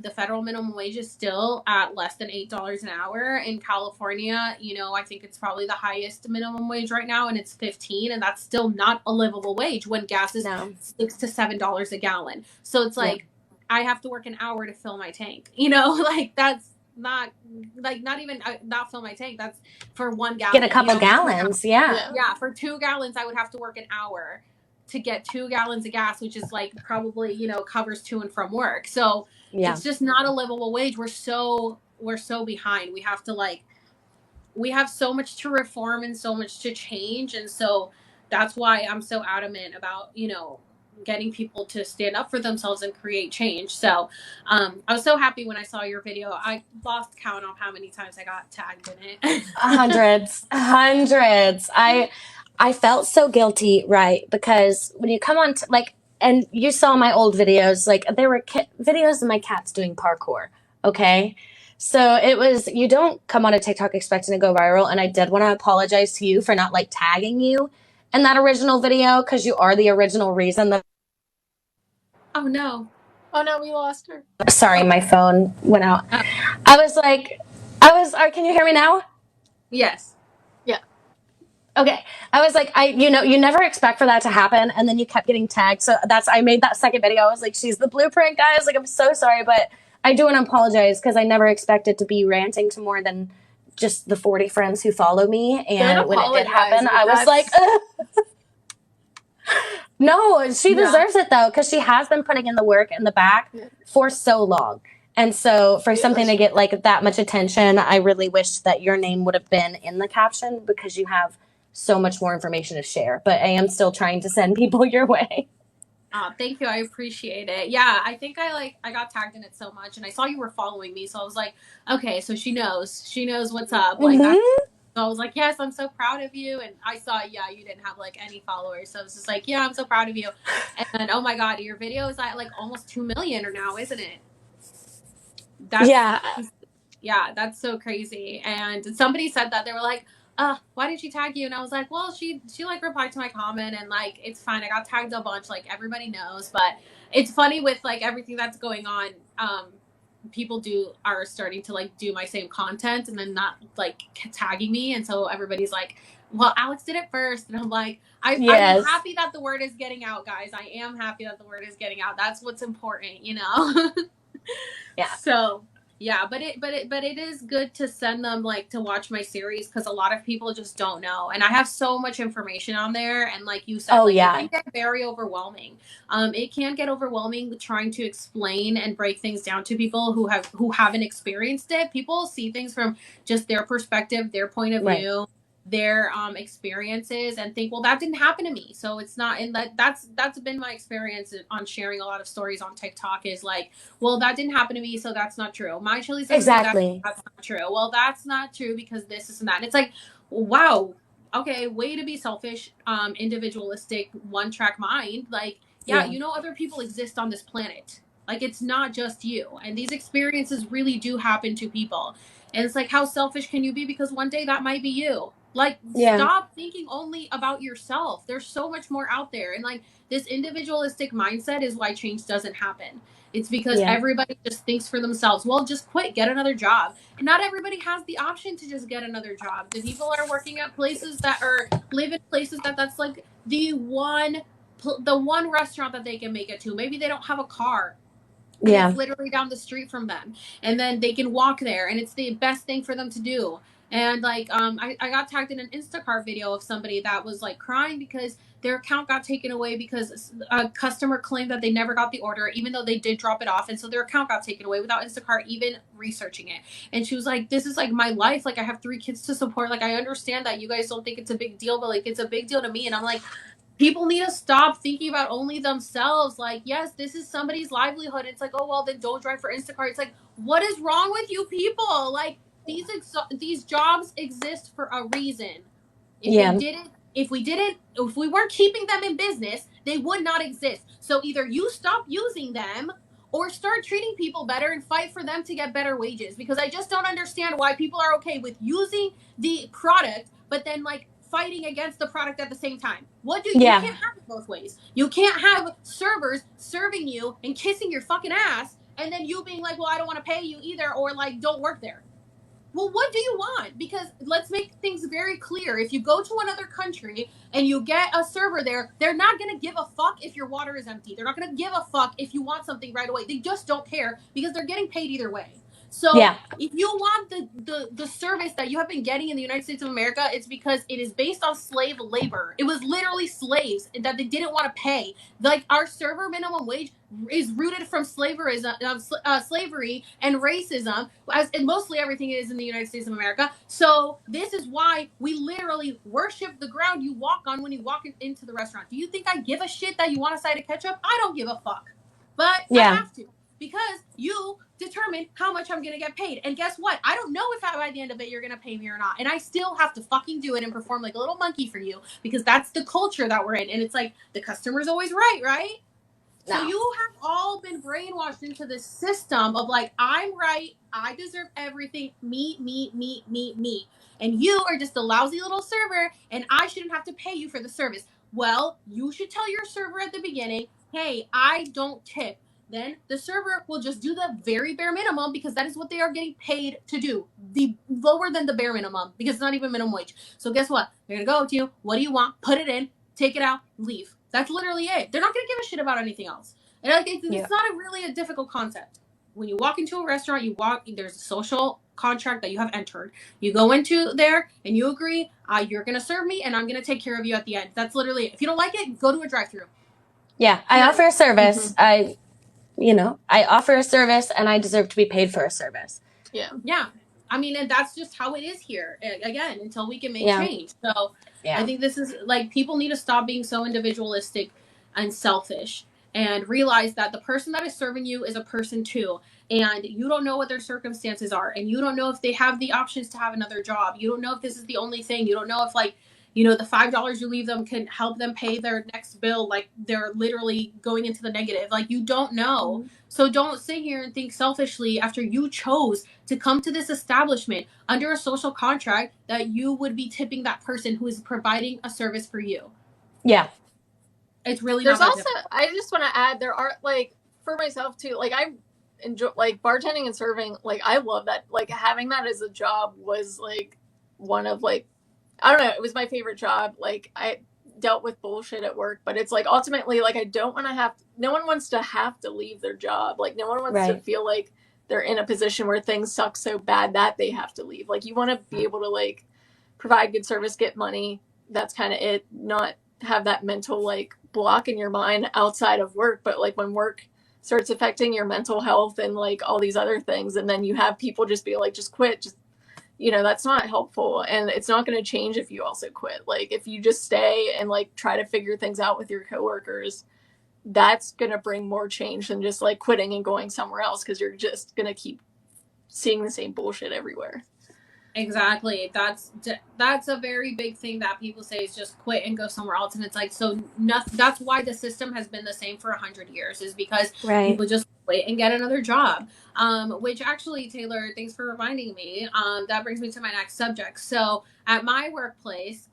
The federal minimum wage is still at less than $8 an hour. In California, you know, I think it's probably the highest minimum wage right now, and it's 15, and that's still not a livable wage when gas is $6 to $7 a gallon. So it's like, I have to work an hour to fill my tank, you know, like, that's not, like, not even not fill my tank. That's for 1 gallon. Get a couple gallons. Yeah. Yeah. For 2 gallons, I would have to work an hour to get 2 gallons of gas, which is like probably, you know, covers to and from work. So it's just not a livable wage. We're so behind. We have to, like, we have so much to reform and so much to change. And so that's why I'm so adamant about, you know, getting people to stand up for themselves and create change. So I was so happy when I saw your video. I lost count of how many times I got tagged in it. Hundreds. I felt so guilty, right? Because when you come on, like, and you saw my old videos, like, there were videos of my cats doing parkour. Okay. So it was, you don't come on a TikTok expecting to go viral. And I did want to apologize to you for not, like, tagging you in that original video, because you are the original reason that. Oh no, we lost her. Sorry, my phone went out. Can you hear me now? Yes. Yeah. Okay. I was like, you never expect for that to happen. And then you kept getting tagged. So I made that second video. I was like, she's the blueprint, guys. Like, I'm so sorry, but I do want to apologize, because I never expected to be ranting to more than just the 40 friends who follow me. And when it did happen, I was like, no, she deserves it, though, because she has been putting in the work in the back for so long. And so for something to get, like, that much attention, I really wish that your name would have been in the caption, because you have so much more information to share. But I am still trying to send people your way. Thank you. I appreciate it. Yeah, I think I got tagged in it so much, and I saw you were following me, so I was like, okay, so she knows what's up. Like, so I was like, yes, I'm so proud of you. And I saw, you didn't have, like, any followers, so I was just like, yeah, I'm so proud of you. And then, oh my God, your video is at, like, almost 2 million now, isn't it? That's so crazy. And somebody said that, they were like, why did she tag you? And I was like, well, she like replied to my comment, and, like, it's fine. I got tagged a bunch, like, everybody knows. But it's funny with, like, everything that's going on. People are starting to, like, do my same content and then not, like, tagging me, and so everybody's like, well, Alex did it first. And I'm like, I'm happy that the word is getting out, guys. I am happy that the word is getting out. That's what's important, you know. So yeah, but it is good to send them, like, to watch my series, because a lot of people just don't know, and I have so much information on there, and like you said, it can get very overwhelming. It can get overwhelming trying to explain and break things down to people who haven't experienced it. People see things from just their perspective, their point of view, their experiences, and think, well, that didn't happen to me, so it's not. And that's been my experience on sharing a lot of stories on TikTok, is like, well, that didn't happen to me, so that's not true. My chili says that's not true. Well, that's not true because this and that. And it's like, wow, okay, way to be selfish, individualistic, one-track mind. Like, you know, other people exist on this planet. Like, it's not just you, and these experiences really do happen to people. And it's like, how selfish can you be? Because one day that might be you. Like, stop thinking only about yourself. There's so much more out there. And, like, this individualistic mindset is why change doesn't happen. It's because everybody just thinks for themselves. Well, just quit, get another job. And not everybody has the option to just get another job. The people are working at places live in places that's like the one restaurant that they can make it to. Maybe they don't have a car. and Yeah. it's literally down the street from them, and then they can walk there, and it's the best thing for them to do. And like I got tagged in an Instacart video of somebody that was like crying because their account got taken away because a customer claimed that they never got the order even though they did drop it off, and so their account got taken away without Instacart even researching it. And she was like, this is like my life, like I have 3 kids to support, like I understand that you guys don't think it's a big deal, but like it's a big deal to me. And I'm like, people need to stop thinking about only themselves. Like, yes, this is somebody's livelihood. It's like, oh well, then don't drive for Instacart. It's like, what is wrong with you people? Like, these jobs exist for a reason. If we weren't keeping them in business, they would not exist. So either you stop using them or start treating people better and fight for them to get better wages, because I just don't understand why people are okay with using the product but then like fighting against the product at the same time. You can't have it both ways. You can't have servers serving you and kissing your fucking ass and then you being like, well, I don't want to pay you either, or like, don't work there. Well, what do you want? Because let's make things very clear. If you go to another country and you get a server there, they're not going to give a fuck if your water is empty. They're not going to give a fuck if you want something right away. They just don't care because they're getting paid either way. So if you want the service that you have been getting in the United States of America, it's because it is based on slave labor. It was literally slaves that they didn't want to pay. Like, our server minimum wage is rooted from slavery and racism, and mostly everything is in the United States of America. So this is why we literally worship the ground you walk on when you walk into the restaurant. Do you think I give a shit that you want a side of ketchup? I don't give a fuck. But I have to, because you determine how much I'm going to get paid. And guess what? I don't know if by the end of it you're going to pay me or not. And I still have to fucking do it and perform like a little monkey for you, because that's the culture that we're in. And it's like, the customer's always right? No. So you have all been brainwashed into this system of like, I'm right, I deserve everything, me. And you are just a lousy little server, and I shouldn't have to pay you for the service. Well, you should tell your server at the beginning, hey, I don't tip. Then the server will just do the very bare minimum, because that is what they are getting paid to do. The lower than the bare minimum, because it's not even minimum wage. So guess what? They're going to go to you. What do you want? Put it in, take it out, leave. That's literally it. They're not going to give a shit about anything else. And like, it's not really a difficult concept. When you walk into a restaurant, there's a social contract that you have entered. You go into there and you agree, you're going to serve me and I'm going to take care of you at the end. That's literally it. If you don't like it, go to a drive-thru. Yeah, I offer a service. I offer a service and I deserve to be paid for a service. Yeah. I mean, and that's just how it is here. Again, until we can make change. So I think this is like, people need to stop being so individualistic and selfish and realize that the person that is serving you is a person too. And you don't know what their circumstances are. And you don't know if they have the options to have another job. You don't know if this is the only thing. You don't know if, like, you know, the $5 you leave them can help them pay their next bill. Like, they're literally going into the negative. Like, you don't know. Mm-hmm. So don't sit here and think selfishly after you chose to come to this establishment under a social contract that you would be tipping that person who is providing a service for you. Yeah. It's really There's not also, I just want to add, there are, like, for myself too, like, I enjoy, like, bartending and serving. Like, I love that. Like, having that as a job was, like, one of, like, I don't know, it was my favorite job. Like, I dealt with bullshit at work, but it's like, ultimately, like, I don't want to no one wants to have to leave their job. Like, no one wants to feel like they're in a position where things suck so bad that they have to leave. Like, you want to be able to, like, provide good service, get money. That's kind of it. Not have that mental, like, block in your mind outside of work. But, like, when work starts affecting your mental health and, like, all these other things, and then you have people just be like, just quit, just, you know, that's not helpful. And it's not going to change if you also quit. Like, if you just stay and, like, try to figure things out with your coworkers, that's going to bring more change than just, like, quitting and going somewhere else, because you're just going to keep seeing the same bullshit everywhere. Exactly. That's a very big thing that people say, is just quit and go somewhere else. And it's like, so that's why the system has been the same for 100 years, is because people just quit and get another job. Which actually, Taylor, thanks for reminding me. That brings me to my next subject. So at my workplace,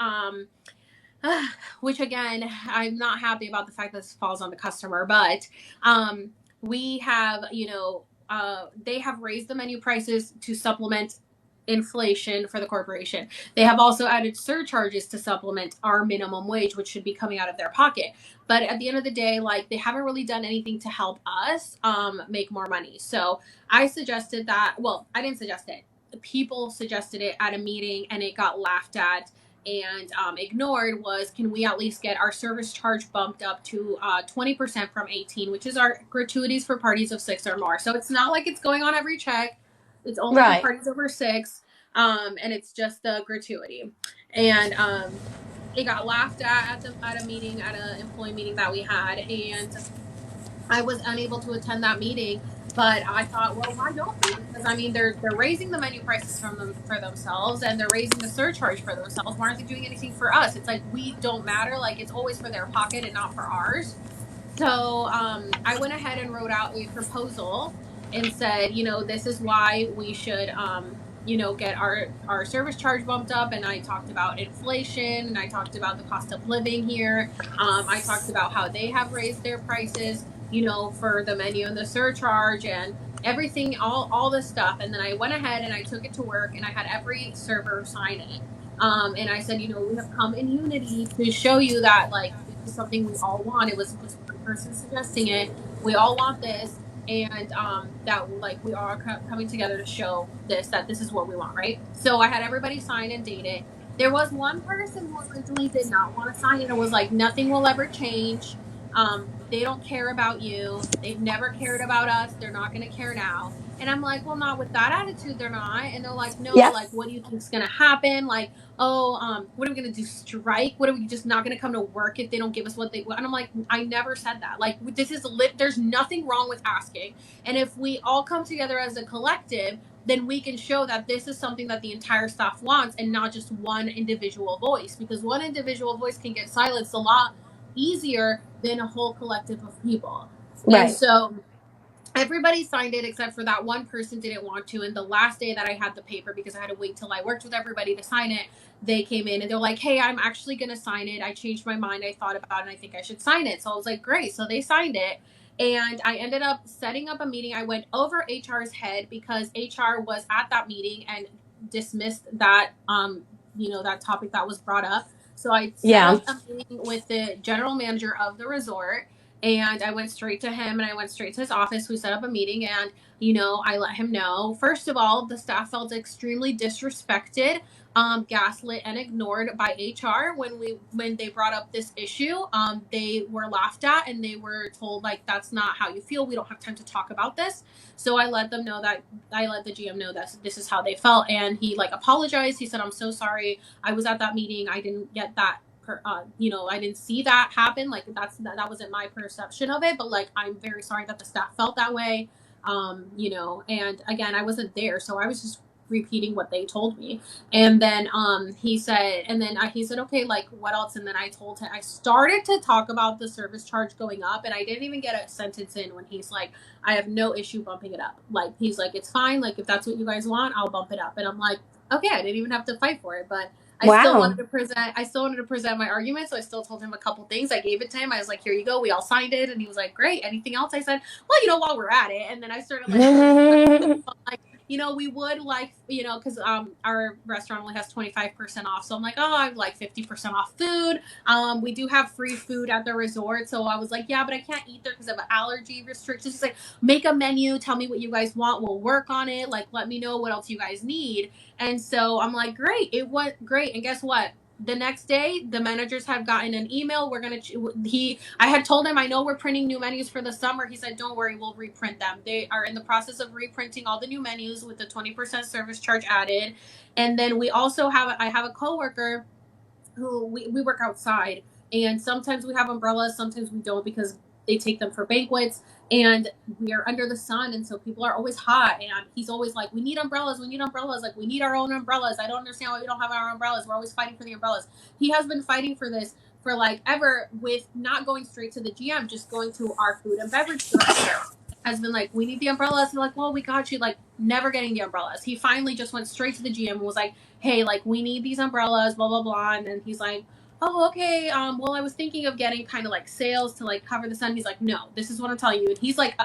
which again, I'm not happy about the fact that this falls on the customer, but we have, you know, they have raised the menu prices to supplement inflation for the corporation. They have also added surcharges to supplement our minimum wage, which should be coming out of their pocket. But at the end of the day, like, they haven't really done anything to help us make more money. So I suggested that. Well, I didn't suggest it. People suggested it at a meeting, and it got laughed at and ignored. Was, can we at least get our service charge bumped up to 20% from 18, which is our gratuities for parties of 6 or more. So it's not like it's going on every check. It's only for parties over 6, and it's just the gratuity. And it got laughed at a meeting, at an employee meeting that we had, and I was unable to attend that meeting. But I thought, well, why don't we? Because I mean, they're raising the menu prices for themselves, and they're raising the surcharge for themselves. Why aren't they doing anything for us? It's like, we don't matter. Like, it's always for their pocket and not for ours. So I went ahead and wrote out a proposal and said, this is why we should, get our service charge bumped up. And I talked about inflation, and I talked about the cost of living here. I talked about how they have raised their prices, for the menu and the surcharge and everything, all this stuff. And then I went ahead and I took it to work, and I had every server sign it. And I said, we have come in unity to show you that, like, this is something we all want. It was just one person suggesting it. We all want this. And that, like, we are coming together to show that this is what we want, right? So I had everybody sign and date it. There was one person who originally did not want to sign it and was like, nothing will ever change. They don't care about you. They've never cared about us. They're not going to care now. And I'm like, well, not with that attitude, they're not. And they're like, no, like, what do you think's going to happen? Like, oh, what are we going to do? Strike? What, are we just not going to come to work if they don't give us what they want? And I'm like, I never said that. Like, this is there's nothing wrong with asking. And if we all come together as a collective, then we can show that this is something that the entire staff wants, and not just one individual voice, because one individual voice can get silenced a lot easier than a whole collective of people. Right. And so everybody signed it except for that one person didn't want to. And the last day that I had the paper, because I had to wait till I worked with everybody to sign it, they came in and they're like, hey, I'm actually going to sign it. I changed my mind. I thought about it, and I think I should sign it. So I was like, great. So they signed it. And I ended up setting up a meeting. I went over HR's head because HR was at that meeting and dismissed that, that topic that was brought up. So I set up a meeting with the general manager of the resort, and I went straight to him, and I went straight to his office. We set up a meeting, and, I let him know. First of all, the staff felt extremely disrespected, gaslit, and ignored by HR when they brought up this issue. They were laughed at, and they were told, like, that's not how you feel. We don't have time to talk about this. So I let them know that, I let the GM know that this is how they felt, and he, like, apologized. He said, I'm so sorry. I was at that meeting. I didn't get that. I didn't see that happen. Like, that wasn't my perception of it, but, like, I'm very sorry that the staff felt that way. And again, I wasn't there, so I was just repeating what they told me. And then he said, okay, like, what else? And then I told him, I started to talk about the service charge going up, and I didn't even get a sentence in when he's like, I have no issue bumping it up. Like, he's like, it's fine. Like, if that's what you guys want, I'll bump it up. And I'm like, okay, I didn't even have to fight for it, but I still wanted to present my argument. So I still told him a couple things. I gave it to him. I was like, here you go. We all signed it. And he was like, great. Anything else? I said, well, while we're at it. And then I started like, we would like, because our restaurant only has 25% off. So I'm like, oh, I'd like 50% off food. We do have free food at the resort. So I was like, yeah, but I can't eat there because of allergy restrictions. He's like, make a menu. Tell me what you guys want. We'll work on it. Like, let me know what else you guys need. And so I'm like, great. It went great. And guess what? The next day, the managers had gotten an email. I had told him, I know we're printing new menus for the summer. He said, don't worry, we'll reprint them. They are in the process of reprinting all the new menus with the 20% service charge added. And then we also I have a coworker who we work outside, and sometimes we have umbrellas, sometimes we don't, because they take them for banquets, and we are under the sun, and so people are always hot, and he's always like, we need umbrellas, like, we need our own umbrellas. I don't understand why we don't have our umbrellas. We're always fighting for the umbrellas. He has been fighting for this for like ever, with not going straight to the GM, just going to our food and beverage director. Has been like, we need the umbrellas. They're like, well, we got you. Like, never getting the umbrellas. He finally just went straight to the GM and was like, hey, like, we need these umbrellas, blah, blah, blah. And then he's like, oh, okay. Well, I was thinking of getting kind of like sales to like cover the sun. He's like, no, this is what I'm telling you. And he's like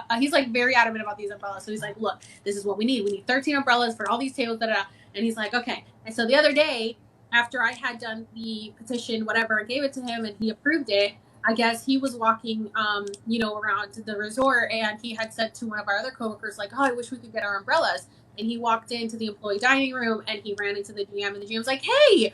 very adamant about these umbrellas. So he's like, look, this is what we need. We need 13 umbrellas for all these tables. Da, da, da. And he's like, okay. And so the other day, after I had done the petition, whatever, I gave it to him and he approved it. I guess he was walking, around to the resort, and he had said to one of our other coworkers, like, oh, I wish we could get our umbrellas. And he walked into the employee dining room and he ran into the GM, and the GM's like, hey,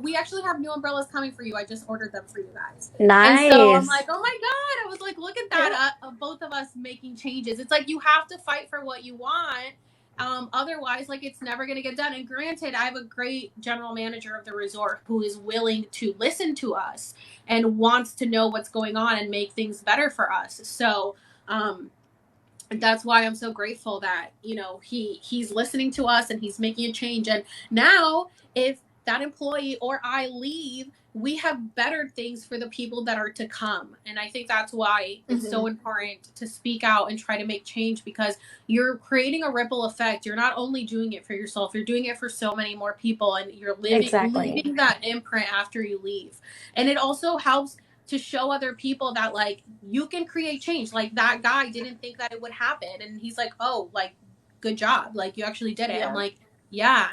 we actually have new umbrellas coming for you. I just ordered them for you guys. Nice. And so I'm like, oh my God. I was like, look at that. Both of us making changes. It's like, you have to fight for what you want. Otherwise, like, it's never going to get done. And granted, I have a great general manager of the resort who is willing to listen to us and wants to know what's going on and make things better for us. So, that's why I'm so grateful that, he's listening to us and he's making a change. And now if that employee or I leave, we have better things for the people that are to come. And I think that's why it's so important to speak out and try to make change, because you're creating a ripple effect. You're not only doing it for yourself, you're doing it for so many more people, and you're leaving that imprint after you leave. And it also helps to show other people that, like, you can create change. Like, that guy didn't think that it would happen, and he's like, oh, like, good job, like, you actually did it. I'm like, yeah,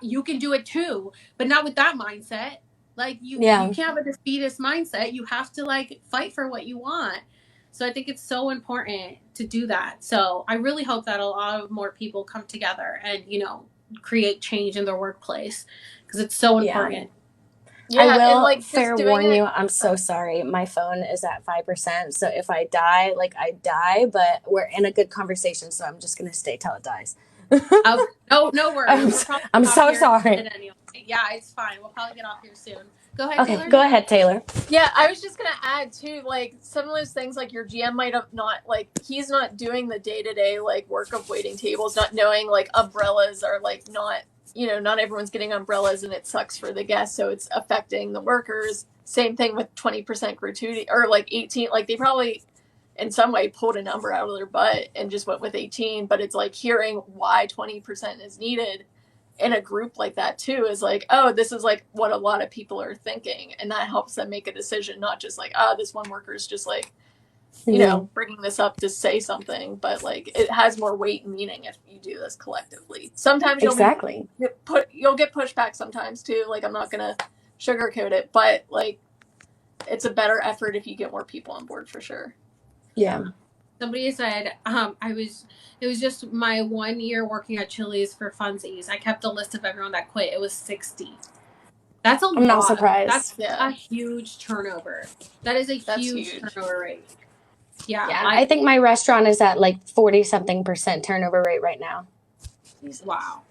you can do it too, but not with that mindset. Like, you can't have a defeatist mindset. You have to, like, fight for what you want. So I think it's so important to do that. So I really hope that a lot of more people come together and, create change in their workplace, because it's so important. Yeah, I will, like, fair warn you, I'm so sorry. My phone is at 5%. So if I die, like, I die, but we're in a good conversation. So I'm just going to stay till it dies. No worries. I'm so sorry. Yeah, it's fine. We'll probably get off here soon. Go ahead, okay, Taylor. Go ahead, Taylor. Yeah, I was just going to add, too, like, some of those things, like, your GM might have not, like, he's not doing the day-to-day, like, work of waiting tables, not knowing, like, umbrellas are, like, not, not everyone's getting umbrellas, and it sucks for the guests, so it's affecting the workers. Same thing with 20% gratuity, or, like, 18, like, they probably in some way pulled a number out of their butt and just went with 18, but it's like hearing why 20% is needed in a group like that too is like, oh, this is like what a lot of people are thinking, and that helps them make a decision, not just like, this one worker is just like, bringing this up to say something, but like it has more weight and meaning if you do this collectively. Sometimes you'll get pushback sometimes too, like, I'm not gonna sugarcoat it, but like it's a better effort if you get more people on board, for sure. Yeah. Somebody said, it was just my 1 year working at Chili's for funsies. I kept a list of everyone that quit. It was 60. That's a lot. I'm not surprised. That's a huge turnover. That is a huge turnover rate. Yeah. I think my restaurant is at like 40-something% turnover rate right now. Wow.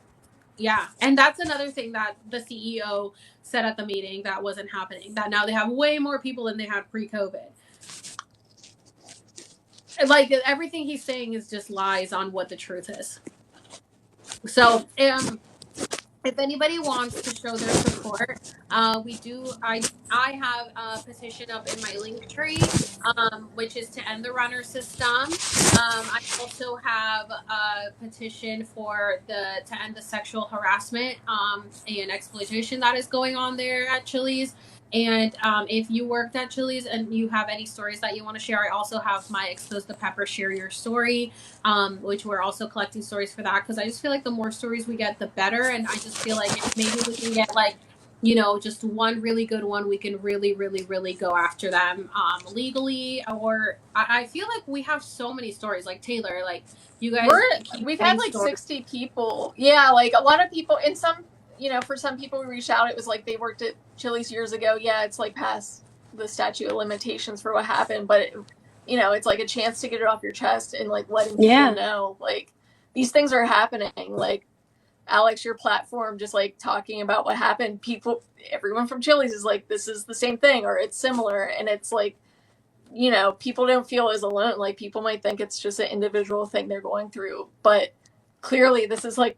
Yeah. And that's another thing that the CEO said at the meeting that wasn't happening, that now they have way more people than they had pre-COVID. Like, everything he's saying is just lies on what the truth is. So, if anybody wants to show their support, I have a petition up in my link tree, which is to end the runner system. I also have a petition to end the sexual harassment and exploitation that is going on there at Chili's. And if you worked at Chili's and you have any stories that you want to share, I also have my Expose the Pepper Share Your Story, which we're also collecting stories for that, because I just feel like the more stories we get, the better. And I just feel like if maybe we can get, like, just one really good one, we can really, really, really go after them legally. Or I feel like we have so many stories. Like, Taylor, like, you guys, we've had like 60 people. Yeah, like a lot of people. In some, for some people we reached out, it was like they worked at Chili's years ago. Yeah, it's like past the statute of limitations for what happened, but it's like a chance to get it off your chest and like letting people know, like, these things are happening. Like, Alex, your platform, just like talking about what happened, everyone from Chili's is like, this is the same thing or it's similar, and it's like, people don't feel as alone. Like, people might think it's just an individual thing they're going through, but clearly this is like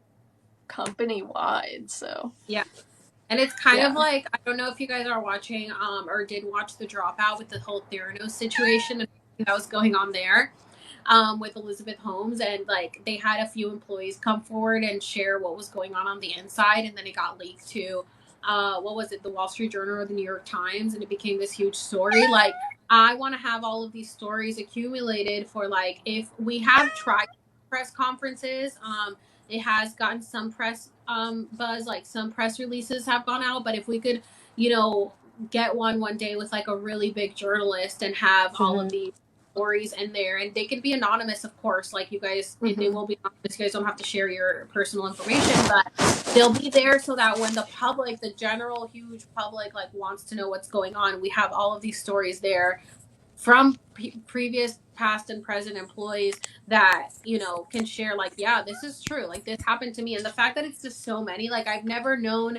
company wide. So yeah. And it's kind of like, I don't know if you guys are watching or did watch The Dropout with the whole Theranos situation and that was going on there with Elizabeth Holmes. And like, they had a few employees come forward and share what was going on the inside. And then it got leaked to, the Wall Street Journal or the New York Times. And it became this huge story. Like, I want to have all of these stories accumulated for, like, if we have tried press conferences, It has gotten some press buzz, like some press releases have gone out. But if we could, you know, get one day with like a really big journalist and have all of these stories in there, and they can be anonymous, of course, like you guys, they will be anonymous. You guys don't have to share your personal information, but they'll be there so that when the public, the general huge public, like wants to know what's going on, we have all of these stories there from previous, past, and present employees that, you know, can share like, yeah, this is true, like this happened to me. And the fact that it's just so many, like I've never known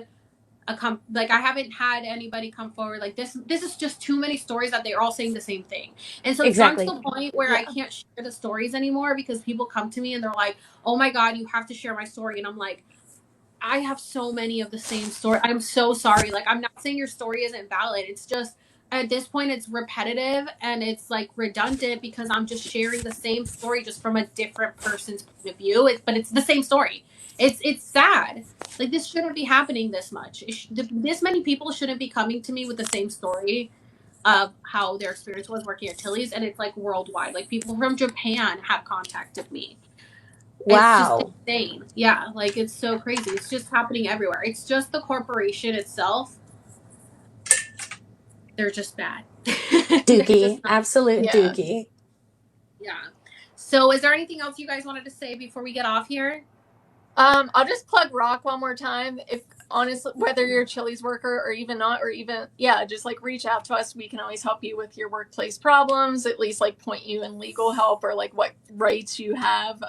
like I haven't had anybody come forward like this is just too many stories that they're all saying the same thing. And so it's gotten to the point where I can't share the stories anymore because people come to me and they're like, oh my God, you have to share my story. And I'm like, I have so many of the same story. I'm so sorry. Like, I'm not saying your story isn't valid. It's just at this point it's repetitive and it's like redundant because I'm just sharing the same story just from a different person's point of view. But it's the same story. It's sad. Like, this shouldn't be happening this much. This many people shouldn't be coming to me with the same story of how their experience was working at Tilly's, and it's like worldwide. Like, people from Japan have contacted me. Wow. It's just insane. Yeah, like it's so crazy. It's just happening everywhere. It's just the corporation itself. They're just bad. Dookie. Absolute dookie. Yeah. So is there anything else you guys wanted to say before we get off here? I'll just plug ROC one more time. If honestly, whether you're a Chili's worker or even not, or even, just like reach out to us. We can always help you with your workplace problems, at least like point you in legal help or like what rights you have.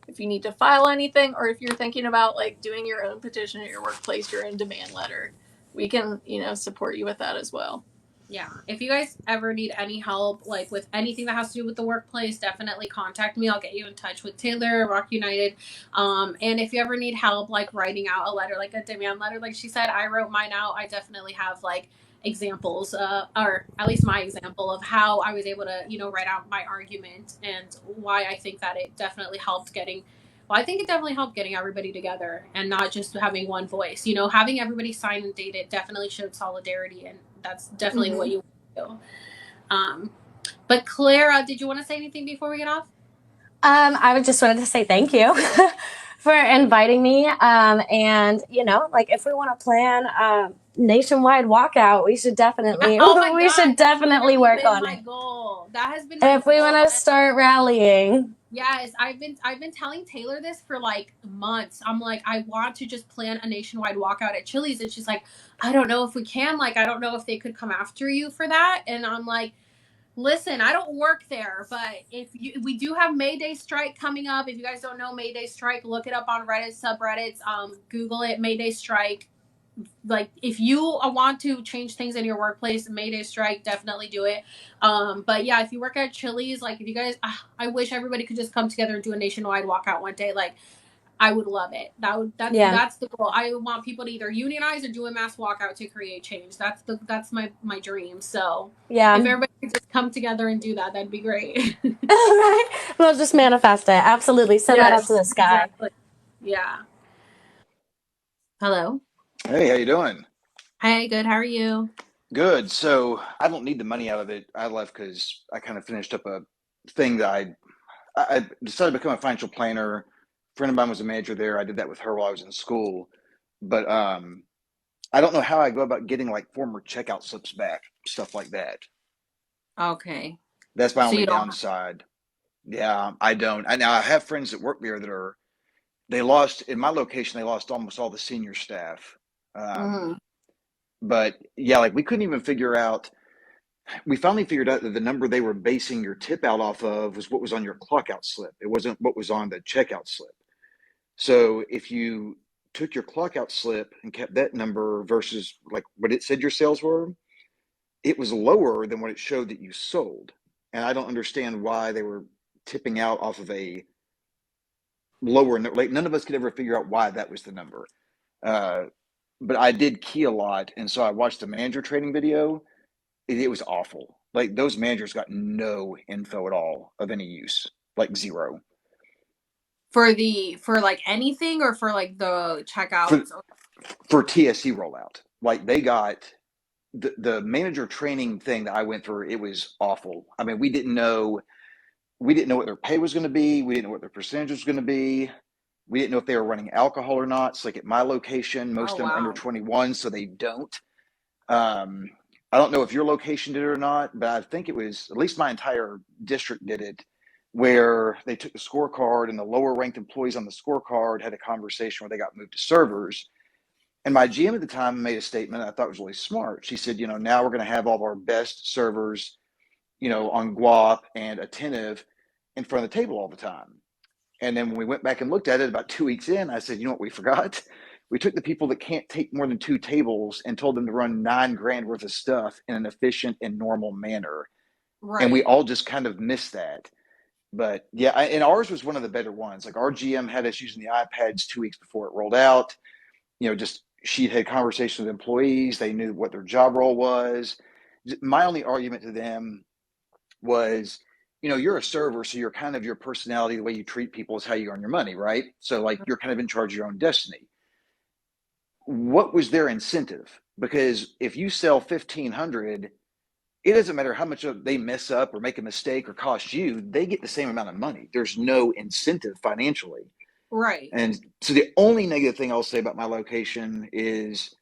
If you need to file anything, or if you're thinking about like doing your own petition at your workplace, your own demand letter, we can, support you with that as well. Yeah. If you guys ever need any help, like with anything that has to do with the workplace, definitely contact me. I'll get you in touch with Taylor, ROC United. And if you ever need help, like writing out a letter, like a demand letter, like she said, I wrote mine out. I definitely have like examples, or at least my example of how I was able to, write out my argument and why I think that it definitely helped getting. Well, I think it definitely helped getting everybody together and not just having one voice. Having everybody sign and date it definitely showed solidarity, and that's definitely what you want to do. But Clara, did you want to say anything before we get off? I just wanted to say thank you for inviting me. And like if we want to plan a nationwide walkout, we should definitely definitely work on it. Goal. That has been my if we want to start rallying. Yes, I've been telling Taylor this for like months. I'm like, I want to just plan a nationwide walkout at Chili's, and she's like, I don't know if we can. Like, I don't know if they could come after you for that. And I'm like, listen, I don't work there, but we do have May Day strike coming up. If you guys don't know May Day strike, look it up on Reddit subreddits. Google it, May Day strike. Like, if you want to change things in your workplace, May Day strike, definitely do it. But yeah, if you work at Chili's, like if you guys, I wish everybody could just come together and do a nationwide walkout one day. Like, I would love it. That's the goal. I want people to either unionize or do a mass walkout to create change. That's my dream. So if everybody could just come together and do that, that'd be great. Right. We'll just manifest it. Absolutely. Send that up to the sky. Exactly. Yeah. Hello. Hey, how you doing? Hey, good. How are you? Good. So I don't need the money out of it. I left because I kind of finished up a thing that I decided to become a financial planner. A friend of mine was a manager there. I did that with her while I was in school. But I don't know how I go about getting like former checkout slips back, stuff like that. Okay. That's my only downside. Yeah, I don't. Now I have friends that work there that they lost, in my location, they lost almost all the senior staff. But yeah, like we couldn't even figure out. We finally figured out that the number they were basing your tip out off of was what was on your clock out slip. It wasn't what was on the checkout slip. So if you took your clock out slip and kept that number versus like what it said your sales were, it was lower than what it showed that you sold. And I don't understand why they were tipping out off of a lower, like none of us could ever figure out why that was the number. But I did key a lot. And so I watched the manager training video. It was awful. Like those managers got no info at all of any use, like zero. For like anything, or for like the checkouts? For TSC rollout. Like they got the manager training thing that I went through, it was awful. I mean, we didn't know what their pay was going to be. We didn't know what their percentage was going to be. We didn't know if they were running alcohol or not. So like at my location, most Oh, of them are under wow. 21, so they don't. I don't know if your location did it or not, but I think it was at least my entire district did it, where they took the scorecard and the lower ranked employees on the scorecard had a conversation where they got moved to servers. And my GM at the time made a statement I thought was really smart. She said, now we're going to have all of our best servers, on guap and attentive in front of the table all the time. And then when we went back and looked at it about 2 weeks in, I said, you know what we forgot? We took the people that can't take more than 2 tables and told them to run $9,000 worth of stuff in an efficient and normal manner. And we Right. all just kind of missed that. But yeah, and ours was one of the better ones. Like our GM had us using the iPads 2 weeks before it rolled out. Just she had conversations with employees. They knew what their job role was. My only argument to them was, you're a server, so you're kind of your personality, the way you treat people is how you earn your money, right? So like you're kind of in charge of your own destiny. What was their incentive? Because if you sell 1,500, it doesn't matter how much they mess up or make a mistake or cost you, they get the same amount of money. There's no incentive financially. Right. And so the only negative thing I'll say about my location is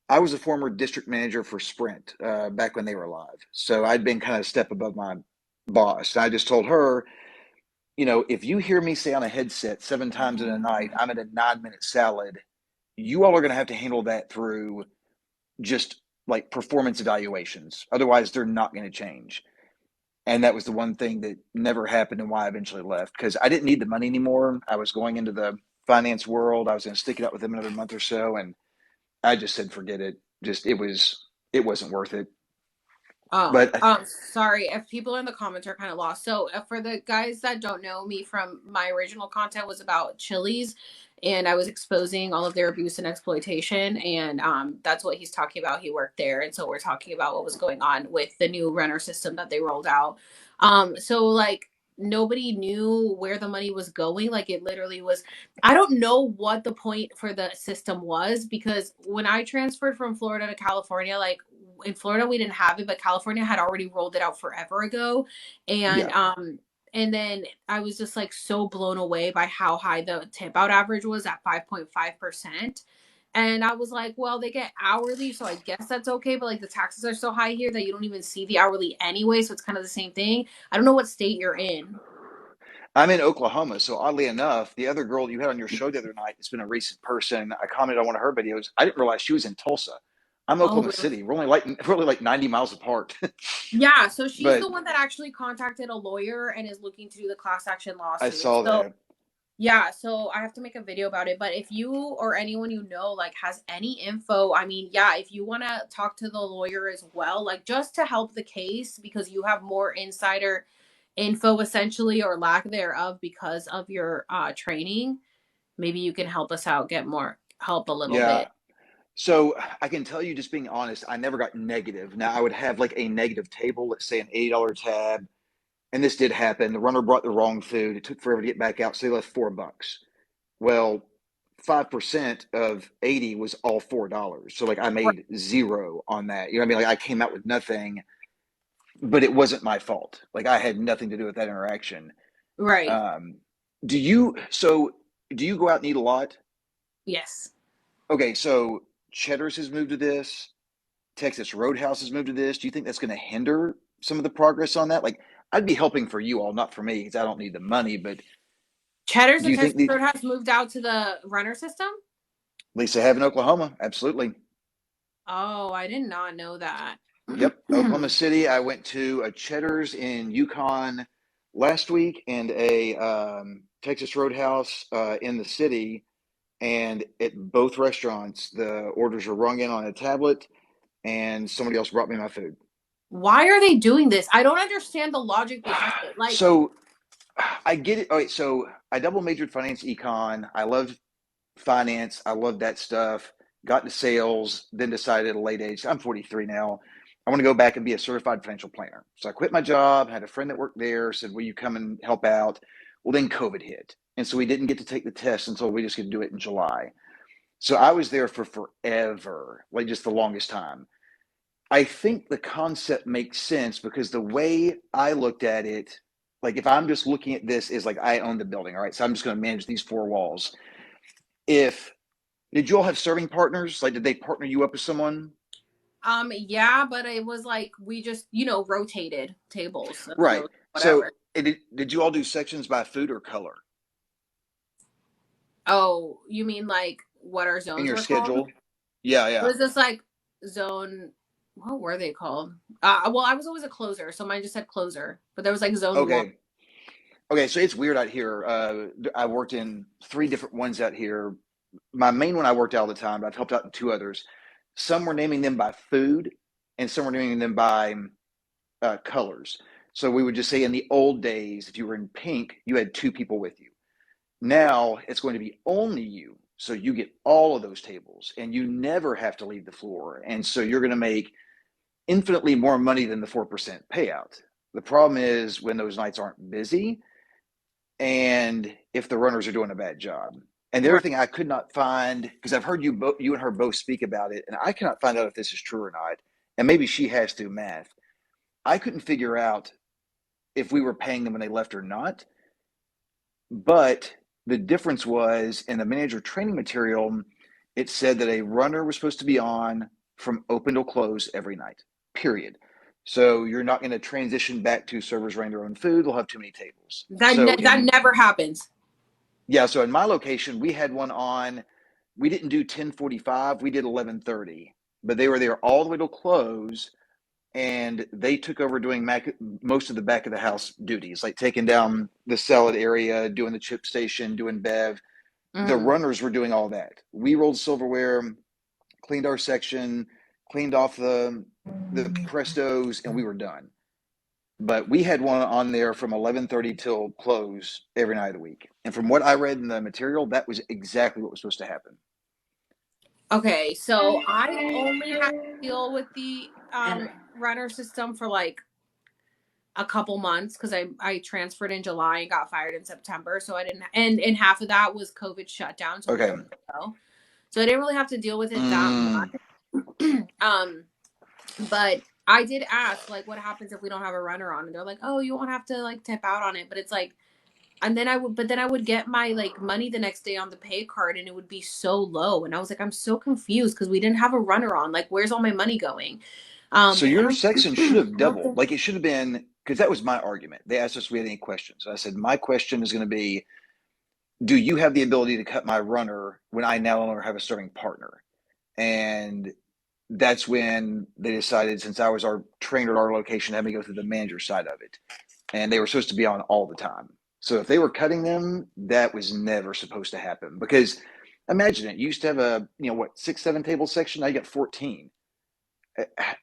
I was a former district manager for Sprint back when they were alive. So I'd been kind of a step above my boss. And I just told her, if you hear me say on a headset 7 times in a night, I'm at a 9-minute salad, you all are going to have to handle that through just like performance evaluations. Otherwise, they're not going to change. And that was the one thing that never happened and why I eventually left, because I didn't need the money anymore. I was going into the finance world. I was going to stick it out with them another month or so. And I just said, forget it. It wasn't worth it. Oh, But sorry if people in the comments are kind of lost. So for the guys that don't know me, from my original content was about Chili's, and I was exposing all of their abuse and exploitation, and that's what he's talking about. He worked there, and so we're talking about what was going on with the new renter system that they rolled out. So like nobody knew where the money was going. Like it literally was. I don't know what the point for the system was, because when I transferred from Florida to California, like in Florida we didn't have it, but California had already rolled it out forever ago. And yeah, and then I was just like so blown away by how high the tip out average was at 5.5%. And I was like, well, they get hourly, so I guess that's okay. But like the taxes are so high here that you don't even see the hourly anyway. So it's kind of the same thing. I don't know what state you're in. I'm in Oklahoma. So oddly enough, the other girl you had on your show the other night, it's been a recent person. I commented on one of her videos. I didn't realize she was in Tulsa. I'm Oh, Oklahoma really? City. We're only like 90 miles apart. Yeah. So she's But the one that actually contacted a lawyer and is looking to do the class action I lawsuit. saw So that. yeah, so I have to make a video about it. But if you or anyone like has any info, I mean, yeah, if you want to talk to the lawyer as well, like just to help the case, because you have more insider info essentially, or lack thereof, because of your training, maybe you can help us out, get more help a little Yeah. bit. So I can tell you, just being honest, I never got negative. Now I would have like a negative table, let's say an $80 tab. And this did happen. The runner brought the wrong food. It took forever to get back out. So they left $4. Well, 5% of 80 was all $4. So like I Right. made zero on that. You know what I mean? Like I came out with nothing, but it wasn't my fault. Like I had nothing to do with that interaction. Right. Um, do you go out and eat a lot? Yes. Okay, so Cheddar's has moved to this. Texas Roadhouse has moved to this. Do you think that's going to hinder some of the progress on that? Like I'd be helping for you all, not for me, because I don't need the money. But Cheddar's do and you think Texas the Roadhouse moved out to the runner system? at least they have in Oklahoma? Absolutely. Oh, I did not know that. Yep, Oklahoma City. I went to a Cheddar's in Yukon last week and a Texas Roadhouse in the city. And at both restaurants, the orders were rung in on a tablet, and somebody else brought me my food. Why are they doing this? I don't understand the logic behind it. Like, So I get it. All right, so I double majored finance econ. I love finance. I love that stuff. Got into sales, then decided at a late age, I'm 43 now, I want to go back and be a certified financial planner. So I quit my job, had a friend that worked there, said, will you come and help out? Well, then COVID hit. And so we didn't get to take the test until we just could do it in July. So I was there for forever, like just the longest time. I think the concept makes sense because the way I looked at it, like if I'm just looking at this as like I own the building, all right, so I'm just going to manage these four walls. Did you all have serving partners? Like, did they partner you up with someone? Yeah, but it was like we just, rotated tables. So Right. So whatever. did you all do sections by food or color Oh, you mean like what our in zones your were called? schedule? Yeah, yeah. Was this like zone? What were they called? Well, I was always a closer, so mine just said closer. But there was like zone one. Okay. Okay, so it's weird out here. I worked in three different ones out here. My main one I worked out all the time, but I've helped out in two others. Some were naming them by food, and some were naming them by colors. So we would just say in the old days, if you were in pink, you had two people with you. Now it's going to be only you. So you get all of those tables and you never have to leave the floor. And so you're going to make infinitely more money than the 4% payout. The problem is when those nights aren't busy and if the runners are doing a bad job. And the other Right. thing I could not find, because I've heard you and her both speak about it, and I cannot find out if this is true or not. And maybe she has to math. I couldn't figure out if we were paying them when they left or not. But the difference was in the manager training material, it said that a runner was supposed to be on from open till close every night, period. So you're not going to transition back to servers running their own food. They'll have too many tables. That never happens. Yeah, so in my location, we had one on. We didn't do 10:45. We did 11:30, but they were there all the way till close, and they took over doing most of the back of the house duties, like taking down the salad area, doing the chip station, doing bev. The runners were doing all that. We rolled silverware, cleaned our section, cleaned off the Prestos, and we were done. But we had one on there from 11:30 till close every night of the week. And from what I read in the material, that was exactly what was supposed to happen. Okay, so I only had to deal with the runner system for like a couple months because I transferred in July and got fired in September. So I didn't, and half of that was COVID shutdown. So Okay. so I didn't really have to deal with it that much. But I did ask, like, what happens if we don't have a runner on? And they're like, oh, you won't have to like tip out on it. But it's like, and then I would get my like money the next day on the pay card and it would be so low. And I was like, I'm so confused because we didn't have a runner on. Like, where's all my money going? So your section should have doubled. Like it should have been, because that was my argument. They asked us if we had any questions. I said, my question is going to be, do you have the ability to cut my runner when I no longer have a serving partner? And that's when they decided, since I was our trainer at our location, had me go through the manager side of it. And they were supposed to be on all the time. So if they were cutting them, that was never supposed to happen. Because imagine it, you used to have a, 6, 7 table section. Now you got 14.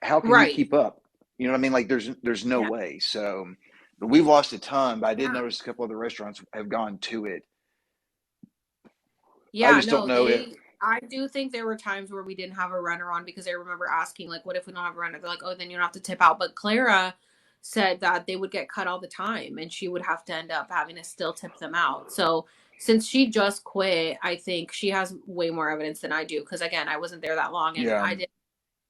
How can you keep up? You know what I mean? Like there's no way. So, but we've lost a ton, but I did notice a couple other restaurants have gone to it. Yeah, I just don't know I do think there were times where we didn't have a runner on because I remember asking, like, what if we don't have a runner? They're like, oh, then you don't have to tip out. But Clara said that they would get cut all the time and she would have to end up having to still tip them out. So since she just quit, I think she has way more evidence than I do. Because again, I wasn't there that long and I didn't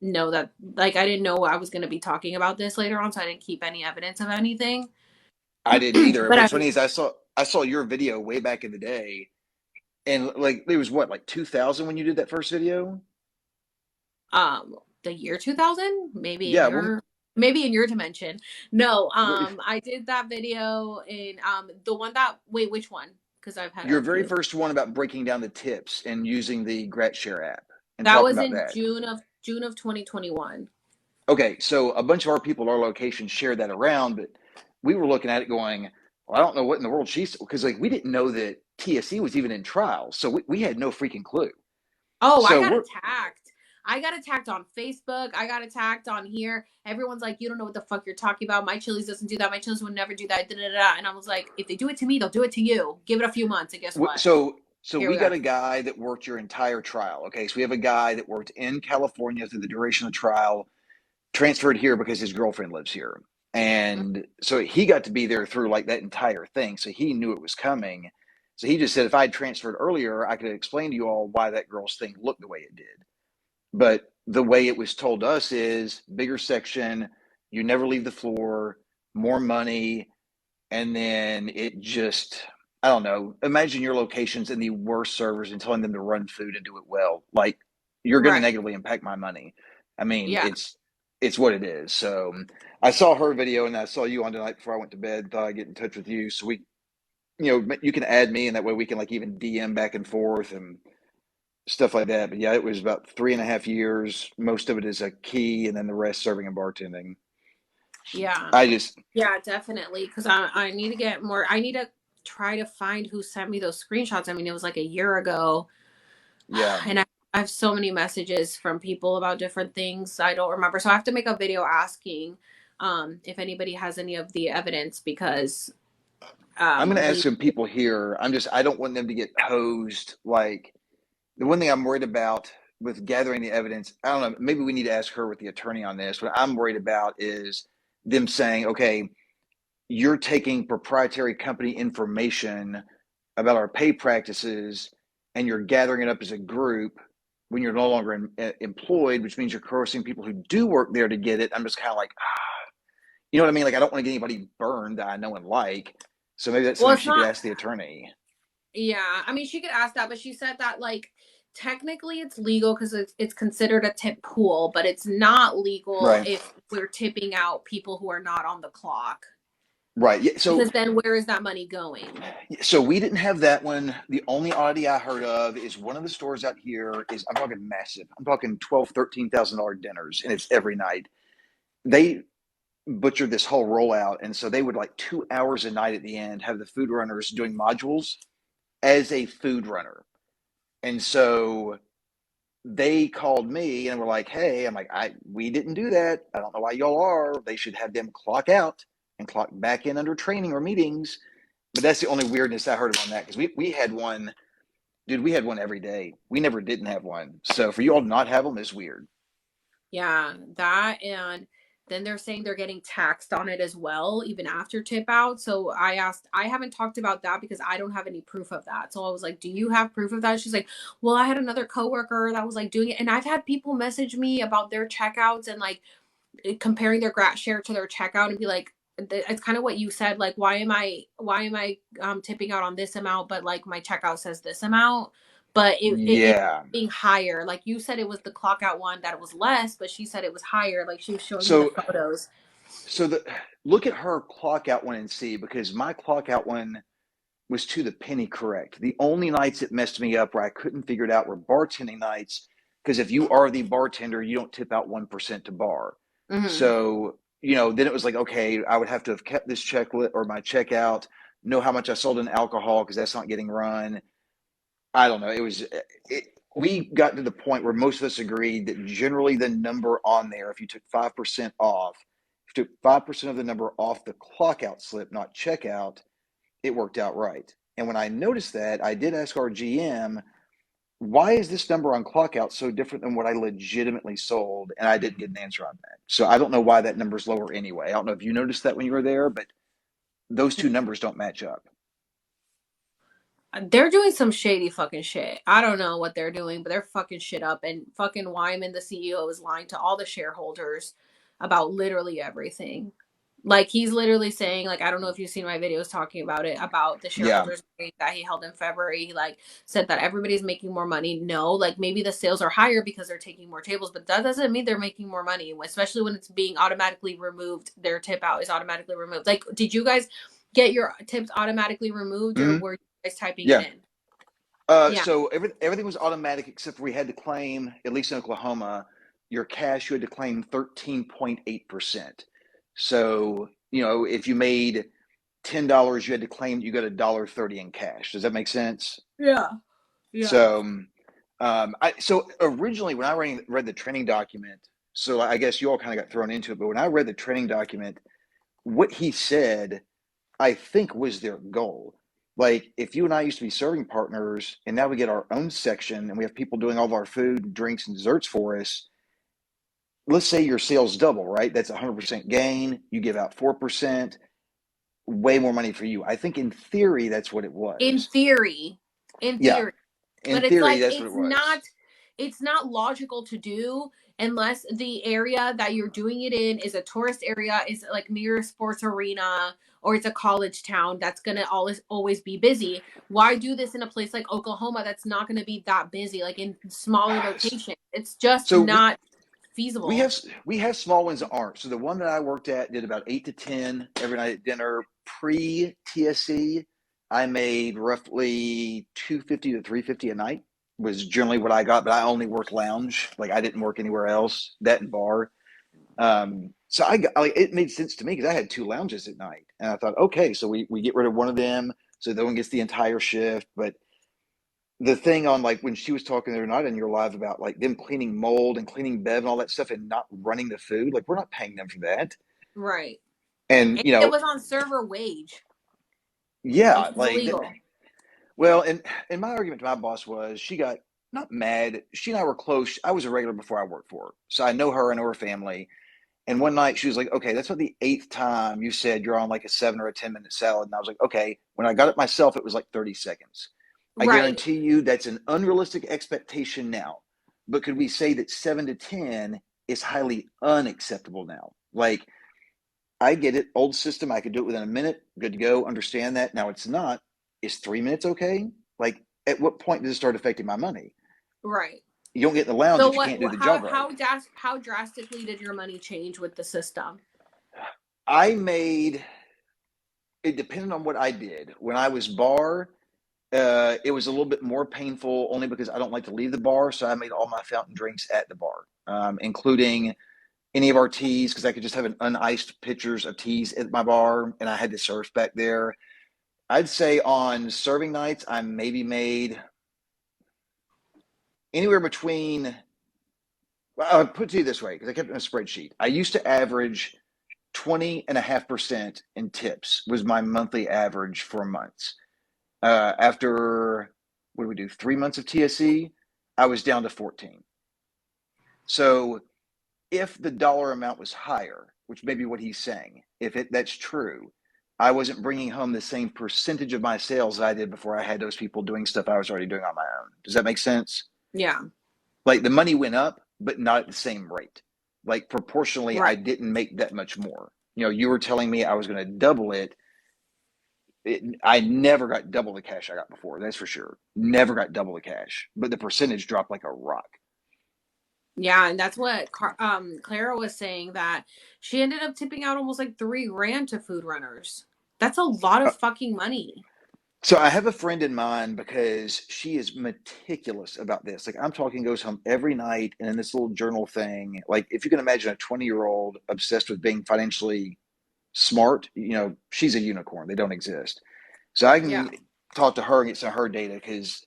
know that, like, I didn't know I was going to be talking about this later on. So I didn't keep any evidence of anything. I didn't either. But what's funny is I saw your video way back in the day. And like it was what, like 2000 when you did that first video? The year 2000, maybe. Yeah, maybe in your dimension. No, I did that video in the one that which one? Because I've had your very first one about breaking down the tips and using the GratShare app. And that was in June of 2021. Okay, so a bunch of our people at our location shared that around, but we were looking at it going, well, I don't know what in the world she's, because like we didn't know that TSC was even in trial, so we had no freaking clue. Oh, so I got attacked. I got attacked on Facebook. I got attacked on here. Everyone's like, you don't know what the fuck you're talking about. My Chili's doesn't do that. My Chili's would never do that. And I was like, if they do it to me, they'll do it to you. Give it a few months, and guess what? So we got a guy that worked your entire trial. Okay, so we have a guy that worked in California through the duration of the trial, transferred here because his girlfriend lives here. And so he got to be there through like that entire thing. So he knew it was coming. So he just said, if I had transferred earlier, I could explain to you all why that girl's thing looked the way it did. But the way it was told to us is bigger section, you never leave the floor, more money. and then it just, I don't know. Imagine your locations in the worst servers and telling them to run food and do it well. Like, you're going to Right. negatively impact my money. I mean, Yeah. it's what it is. So I saw her video and I saw you on tonight before I went to bed. Thought I'd get in touch with you so we, you can add me and that way we can like even DM back and forth and stuff like that. But yeah, it was about 3.5 years. Most of it is a key, and then the rest serving and bartending. Yeah. I just, Yeah, definitely. Because I need to get more. I need to try to find who sent me those screenshots. I mean, it was like a year ago. yeah. And I have so many messages from people about different things I don't remember. So I have to make a video asking if anybody has any of the evidence because I'm going to ask we some people here. I don't want them to get hosed. Like, the one thing I'm worried about with gathering the evidence, I don't know, maybe we need to ask her with the attorney on this. What I'm worried about is them saying, okay, you're taking proprietary company information about our pay practices and you're gathering it up as a group when you're no longer employed, which means you're coercing people who do work there to get it. I'm just kind of like, you know what I mean? Like, I don't want to get anybody burned that I know and like. So maybe that's well, something it's she could not. ask the attorney. Yeah, I mean, she could ask that, but she said that like technically it's legal because it's considered a tip pool, but it's not legal Right. if we're tipping out people who are not on the clock. Right. Yeah. Because then where is that money going? So we didn't have that one. The only oddity I heard of is one of the stores out here is, I'm talking massive. I'm talking $12,000-$13,000 dinners, and it's every night. They butchered this whole rollout, and so they would like 2 hours a night at the end have the food runners doing modules as a food runner. And so they called me and were like, "Hey," I'm like, we didn't do that. I don't know why y'all are. They should have them clock out and clock back in under training or meetings. But that's the only weirdness I heard on that because we had one, dude. We had one every day. We never didn't have one. So for you all to not have them is weird. Yeah, that and then they're saying they're getting taxed on it as well, even after tip out. So I asked, I haven't talked about that because I don't have any proof of that. So I was like, do you have proof of that? She's like, well, I had another coworker that was like doing it. And I've had people message me about their checkouts and like comparing their grat share to their checkout and be like, it's kind of what you said. Like, why am I tipping out on this amount, but like my checkout says this amount, but it Yeah. being higher. Like you said, it was the clock out one that it was less, but she said it was higher. Like she was showing me the So photos. look at her clock out one and see, because my clock out one was to the penny correct. The only nights it messed me up where I couldn't figure it out were bartending nights, because if you are the bartender, you don't tip out 1% to bar. Mm-hmm. So, then it was like, okay, I would have to have kept this checklist or my checkout, know how much I sold in alcohol because that's not getting run. I don't know. We got to the point where most of us agreed that generally the number on there, if you took 5% off, if you took 5% of the number off the clock out slip, not checkout, it worked out right. And when I noticed that, I did ask our GM, why is this number on clockout so different than what I legitimately sold? And I didn't get an answer on that. So I don't know why that number's lower anyway. I don't know if you noticed that when you were there, but those two numbers don't match up. They're doing some shady fucking shit. I don't know what they're doing, but they're fucking shit up. And fucking Wyman, the CEO, is lying to all the shareholders about literally everything. Like he's literally saying, like, I don't know if you've seen my videos talking about it, about the Yeah. shareholders meeting that he held in February. He like said that everybody's making more money. No, like maybe the sales are higher because they're taking more tables, but that doesn't mean they're making more money, especially when it's being automatically removed. Their tip out is automatically removed. Like, did you guys get your tips automatically removed or Mm-hmm. were you guys typing Yeah. it in? Yeah. So everything was automatic except for we had to claim, at least in Oklahoma, your cash, you had to claim 13.8%. So, if you made $10, you had to claim you got $1.30 in cash. Does that make sense? Yeah. Yeah. So originally when I read the training document, so I guess you all kind of got thrown into it, but when I read the training document, what he said, I think was their goal. Like, if you and I used to be serving partners and now we get our own section and we have people doing all of our food, drinks, and desserts for us, let's say your sales double, right? That's 100% gain. You give out 4%, way more money for you. I think in theory, that's what it In was. theory. In Yeah, theory. in But it's theory, like that's what it was. it's not logical to do unless the area that you're doing it in is a tourist area, is like near a sports arena or it's a college town that's going to always be busy. Why do this in a place like Oklahoma that's not going to be that busy, like in smaller locations? It's just So not feasible. we have small ones that aren't. So the one that I worked at did about 8 to 10 every night at dinner. Pre-TSC, I made roughly 250 to 350 a night was generally what I got, but I only worked lounge. Like I didn't work anywhere else, that and bar. So it made sense to me because I had 2 lounges at night, and I thought, okay, so we get rid of one of them, so no one gets the entire shift. But the thing on like when she was talking the other night on your live about like them cleaning mold and cleaning bev and all that stuff and not running the food, like we're not paying them for that, Right? and And it was on server wage. yeah, like illegal. Well, and my argument to my boss was she got not mad. She and I were close. I was a regular before I worked for her, so I know her, I know her family. And one night she was like, okay, that's not the 8th time you said you're on like a 7 or a 10-minute salad. And I was like, okay. When I got it myself, it was like 30 seconds. I guarantee you that's an unrealistic expectation now. But could we say that 7 to 10 is highly unacceptable now? Like, I get it. Old system. I could do it within a minute. Good to go. Understand that. Now it's not. Is 3 minutes okay? Like, at what point does it start affecting my money? Right. You don't get in the lounge if you can't do the job right. How drastically did your money change with the system? I made it depended on what I did. When I was bar, it was a little bit more painful only because I don't like to leave the bar. So I made all my fountain drinks at the bar, including any of our teas, because I could just have an uniced pitchers of teas at my bar, and I had to serve back there. I'd say on serving nights, I maybe made anywhere between, well, I'll put it to you this way, because I kept it in a spreadsheet. I used to average 20.5% in tips was my monthly average for months. After, what do we do, 3 months of TSE, I was down to 14. So if the dollar amount was higher, which may be what he's saying, that's true, I wasn't bringing home the same percentage of my sales that I did before I had those people doing stuff I was already doing on my own. Does that make sense? Yeah. Like the money went up, but not at the same rate. Like proportionally, right. I didn't make that much more. You were telling me I was going to double it. I never got double the cash I got before. That's for sure. Never got double the cash, but the percentage dropped like a rock. Yeah, and that's what Clara was saying, that she ended up tipping out almost like $3,000 to food runners. That's a lot of fucking money. So I have a friend in mind because she is meticulous about this. Like I'm talking, goes home every night and in this little journal thing. Like if you can imagine a 20-year-old obsessed with being financially smart, she's a unicorn. They don't exist. So I can talk to her and get some of her data because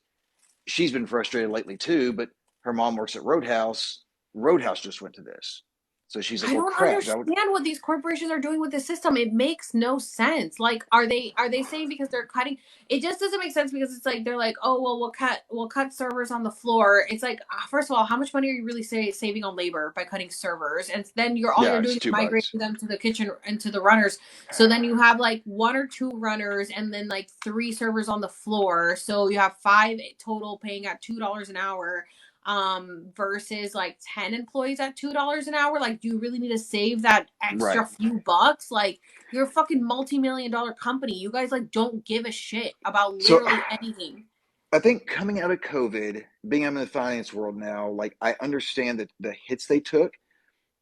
she's been frustrated lately too, but her mom works at Roadhouse. Roadhouse just went to this. So she's like, I don't understand what these corporations are doing with the system. It makes no sense. Like, are they saying because they're cutting? It just doesn't make sense because it's like they're like, oh well, we'll cut servers on the floor. It's like, first of all, how much money are you really saving on labor by cutting servers? And then you're doing is migrating them to the kitchen and to the runners. So then you have like 1 or 2 runners and then like 3 servers on the floor. So you have 5 total paying at $2 an hour. Versus like 10 employees at $2 an hour. Like, do you really need to save that extra few bucks? Like, you're a fucking multi-million-dollar company. You guys like don't give a shit about literally anything. I think coming out of COVID, being in the finance world now, like I understand that the hits they took,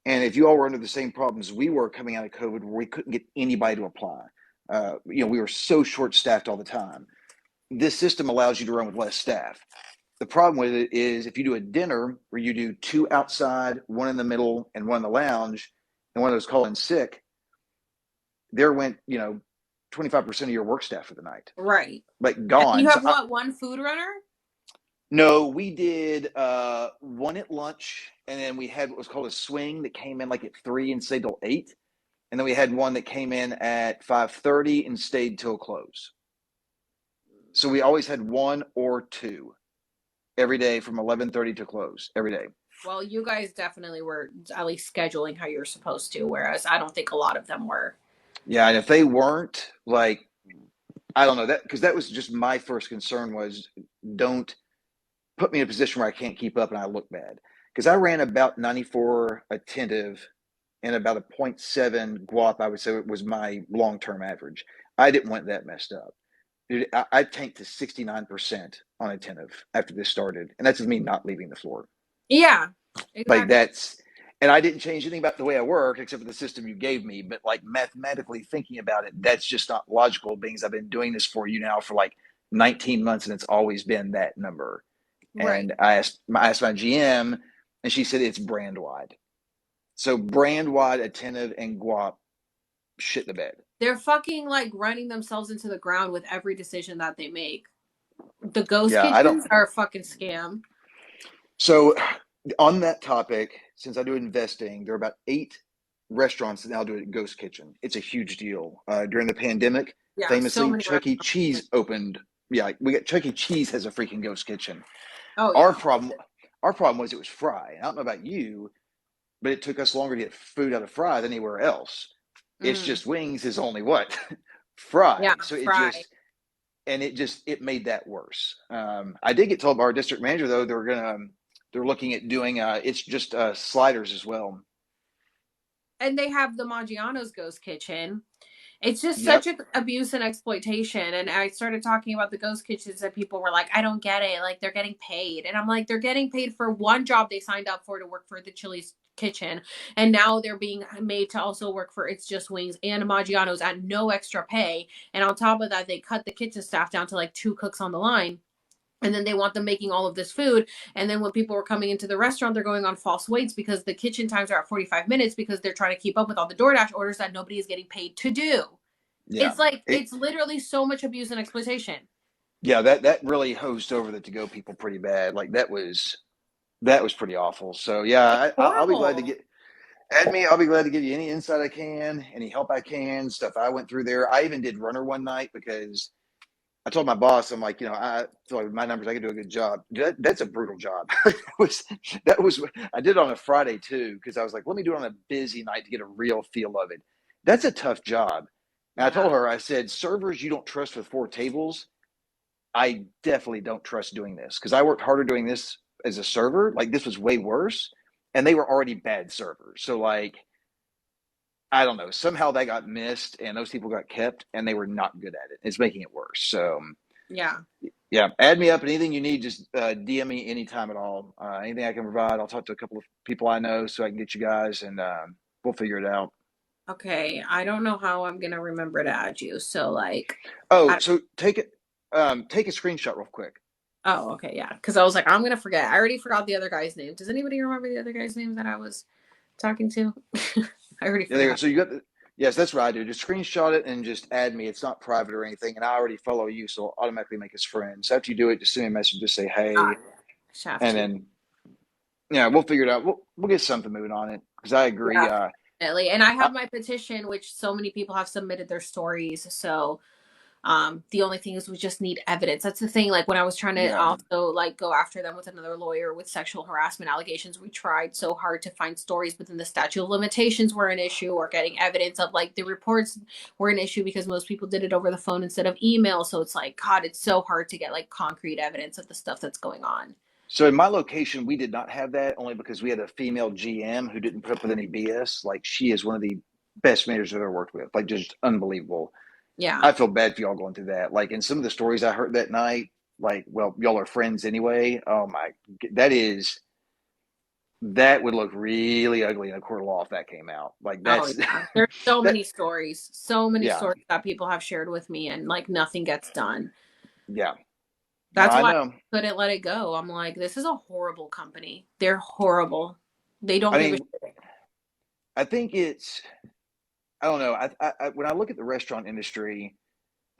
and if you all were under the same problems we were coming out of COVID, where we couldn't get anybody to apply, we were so short-staffed all the time. This system allows you to run with less staff. The problem with it is if you do a dinner where you do 2 outside, 1 in the middle, and 1 in the lounge, and one of those call in sick, there went, 25% of your work staff for the night. Right. Like gone. And you have 1 food runner? No, we did 1 at lunch, and then we had what was called a swing that came in like at 3 and stayed till 8. And then we had one that came in at 5:30 and stayed till close. So we always had 1 or 2. Every day from 11:30 to close every day. Well, you guys definitely were at least scheduling how you're supposed to, whereas I don't think a lot of them were. Yeah, and if they weren't, like, I don't know, that because that was just my first concern was don't put me in a position where I can't keep up and I look bad. Because I ran about 94 attentive and about a 0.7 guap, I would say was my long-term average. I didn't want that messed up. Dude, I tanked to 69% on attentive after this started, and that's with me not leaving the floor. Yeah, Like exactly. that's, and I didn't change anything about the way I work except for the system you gave me. But like mathematically thinking about it, that's just not logical. Being I've been doing this for you now for like 19 months, and it's always been that number. Right. And I asked my GM, and she said it's brand wide. So brand wide, attentive, and guap shit the bed. They're fucking like running themselves into the ground with every decision that they make. The ghost Yeah, I don't. kitchens are a fucking scam. So on that topic, since I do investing, there are about 8 restaurants that now do a ghost kitchen. It's a huge deal. During the pandemic, Yeah, so famously, many Chuck E. restaurants. Cheese opened. Yeah, we got Chuck E. Cheese has a freaking ghost kitchen. Oh Our yeah. problem, our problem was it was fry. I don't know about you, but it took us longer to get food out of fry than anywhere else. It's Mm. just wings is only what fry. Yeah, So fry. it made that worse. I did get told by our district manager though they're looking at doing it's just sliders as well. And they have the Maggiano's ghost kitchen. It's just such Yep. a abuse and exploitation. And I started talking about the ghost kitchens, and people were like, I don't get it. Like, they're getting paid. And I'm like, they're getting paid for one job they signed up for to work for the Chili's kitchen. And now they're being made to also work for It's Just Wings and Maggiano's at no extra pay. And on top of that, they cut the kitchen staff down to like 2 cooks on the line. And then they want them making all of this food. And then when people are coming into the restaurant, they're going on false waits because the kitchen times are at 45 minutes because they're trying to keep up with all the DoorDash orders that nobody is getting paid to do. Yeah. It's like, It, it's literally so much abuse and exploitation. yeah, that really hosed over the to go people pretty bad. Like that was pretty awful. So yeah, It's I'll be glad to horrible. get add me. I'll be glad to give you any insight I can, any help I can, stuff I went through there. I even did runner one night because I told my boss, I'm like, I feel like with my numbers, I could do a good job. That's a brutal job. that was I did it on a Friday too because I was like, let me do it on a busy night to get a real feel of it. That's a tough job. And I told Yeah. her, I said, servers you don't trust with 4 tables, I definitely don't trust doing this because I worked harder doing this as a server. Like this was way worse, and they were already bad servers. So like I don't know. Somehow that got missed, and those people got kept, and they were not good at it. It's making it worse. So Yeah. yeah, add me up. Anything you need, just DM me anytime at all. Anything I can provide, I'll talk to a couple of people I know so I can get you guys, and we'll figure it out. Okay. I don't know how I'm going to remember to add you. So, like, Oh, I, so take a screenshot real quick. oh, okay. Yeah. Because I was like, I'm going to forget. I already forgot the other guy's name. Does anybody remember the other guy's name that I was talking to? I already Yeah, there you go. forgot. So you got the yes, that's what I do. Just screenshot it and just add me. It's not private or anything, and I already follow you, so I'll automatically make us friends. So after you do it, just send me a message, just say Ah, hey, shaft and to. then yeah, we'll figure it out. We'll get something moving on it because I agree. Yeah. Definitely. And I I, have my petition, which so many people have submitted their stories. So the only thing is we just need evidence. That's the thing. Like when I was trying to yeah. also like go after them with another lawyer with sexual harassment allegations, we tried so hard to find stories, but then the statute of limitations were an issue, or getting evidence of like the reports were an issue because most people did it over the phone instead of email. So it's like, God, it's so hard to get like concrete evidence of the stuff that's going on. So in my location, we did not have that only because we had a female GM who didn't put up with any BS. Like she is one of the best managers I've ever worked with. Like just unbelievable. Yeah. I feel bad for y'all going through that. Like in some of the stories I heard that night, like, well, y'all are friends anyway. Oh my, that is that would look really ugly in a court of law if that came out. Like Oh that's yeah. There's that. so many Yeah, stories that people have shared with me, and like nothing gets done. yeah. No, That's I why I know. couldn't let it go. I'm like, this is a horrible company. They're horrible. They don't I give a mean, shit. I think it's. I don't know. When I look at the restaurant industry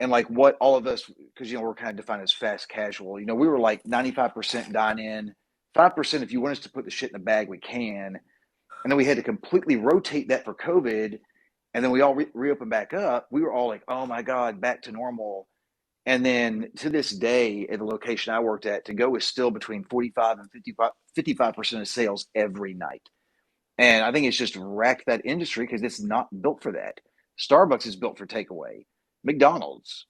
and like what all of us, because we're kind of defined as fast casual. We were like 95% dine in, 5% if you want us to put the shit in the bag, we can, and then we had to completely rotate that for COVID, and then we all reopened back up. We were all like, oh my god, back to normal. And then to this day, at the location I worked at, to go is still between 45 and 55% of sales every night. And I think it's just wrecked that industry because it's not built for that. Starbucks is built for takeaway. McDonald's,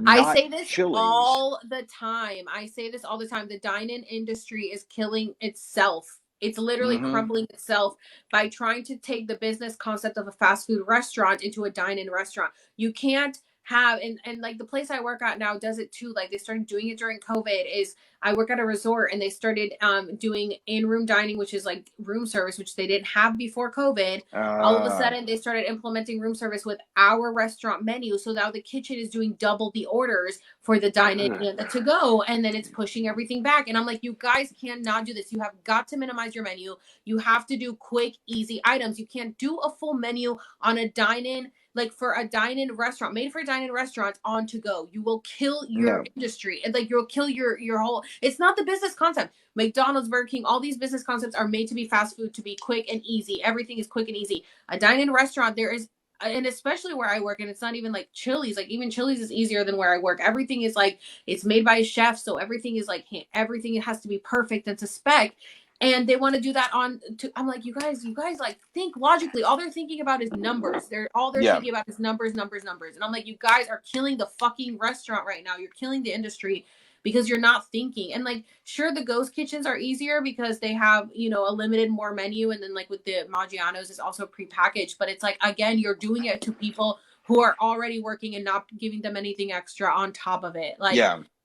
I not say this Chili's. all the time. I say this all the time. The dine-in industry is killing itself. It's literally crumbling itself by trying to take the business concept of a fast food restaurant into a dine-in restaurant. You can't have, and like the place I work at now does it too. Like they started doing it during COVID. Is I work at a resort and they started doing in-room dining, which is like room service, which they didn't have before COVID. All of a sudden they started implementing room service with our restaurant menu. So now the kitchen is doing double the orders for the dine-in and the to-go, and then it's pushing everything back. And I'm like, you guys cannot do this. You have got to minimize your menu. You have to do quick, easy items. You can't do a full menu on a dine-in, like for a dine-in restaurant, made for a dine-in restaurant on to go. You will kill your industry, and like you'll kill your whole. It's not the business concept. McDonald's, Burger King, all these business concepts are made to be fast food, to be quick and easy. Everything is quick and easy. A dine-in restaurant, there is, and especially where I work, and it's not even like Chili's. Like even Chili's is easier than where I work. Everything is like, it's made by a chef, so everything is like, everything has to be perfect and to spec. And they want to do that I'm like, you guys like think logically. All they're thinking about is numbers. They're thinking about is numbers. And I'm like, you guys are killing the fucking restaurant right now. You're killing the industry because you're not thinking. And like, sure, the ghost kitchens are easier because they have, a limited more menu. And then like with the Maggiano's is also prepackaged, but it's like, again, you're doing it to people who are already working and not giving them anything extra on top of it. Like,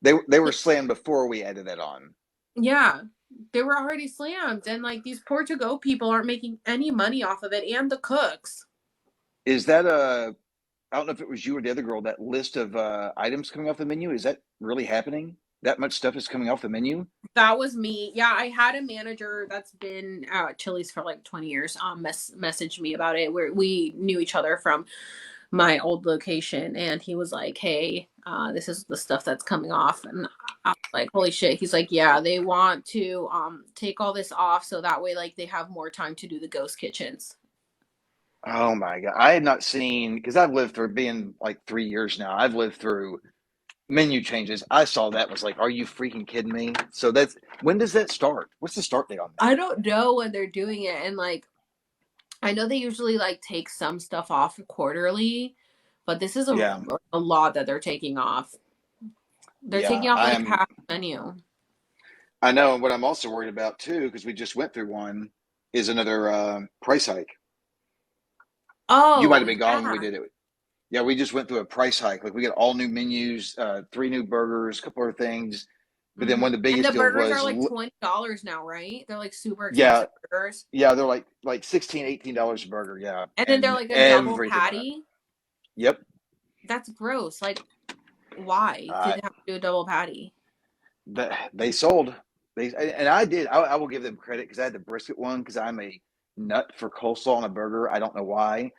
they were slammed before we added that on. Yeah. They were already slammed, and like these poor to-go people aren't making any money off of it, and the cooks. Is that I don't know if it was you or the other girl, that list of items coming off the menu, is that really happening? That much stuff is coming off the menu? That was me. Yeah, I had a manager that's been at Chili's for like 20 years messaged me about it, where we knew each other from my old location, and he was like, hey, this is the stuff that's coming off. And I was like, holy shit. He's like, yeah, they want to take all this off so that way like they have more time to do the ghost kitchens. Oh my God. I had not seen, because I've lived through, being like 3 years now, I've lived through menu changes. I saw that, was like, are you freaking kidding me? So when does that start? What's the start date on that? I don't know when they're doing it, and like I know they usually like take some stuff off quarterly, but this is a lot that they're taking off. They're taking off like half the menu. I know. And what I'm also worried about too, because we just went through one, is another price hike. Oh, you might have been gone when we did it. Yeah, we just went through a price hike. Like we got all new menus, 3 new burgers, a couple other things. But then one of the biggest deals was, the burgers are like $20 now, right? They're like super expensive burgers. Yeah, they're like $16, $18 a burger. Yeah, and then they're like a double patty. Yep. That's gross. Like, why did they have to do a double patty? They sold. And I did. I will give them credit because I had the brisket one, because I'm a nut for coleslaw on a burger. I don't know why,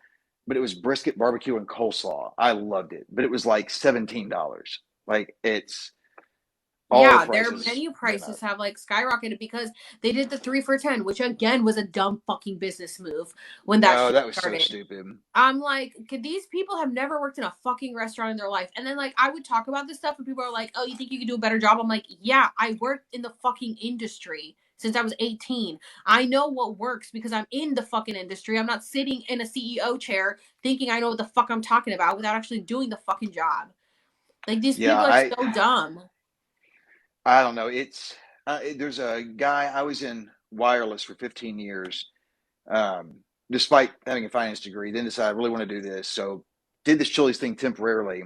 but it was brisket, barbecue, and coleslaw. I loved it, but it was like $17. Like it's. Their menu prices have like skyrocketed because they did the 3 for $10, which again was a dumb fucking business move when that that was started. So stupid. I'm like, these people have never worked in a fucking restaurant in their life. And then like I would talk about this stuff and people are like, oh, you think you could do a better job? I'm like, yeah, I worked in the fucking industry since I was 18. I know what works because I'm in the fucking industry. I'm not sitting in a CEO chair thinking I know what the fuck I'm talking about without actually doing the fucking job. Like these people are so dumb. I don't know. It's there's a guy, I was in wireless for 15 years, despite having a finance degree, then decided I really want to do this. So did this Chili's thing temporarily.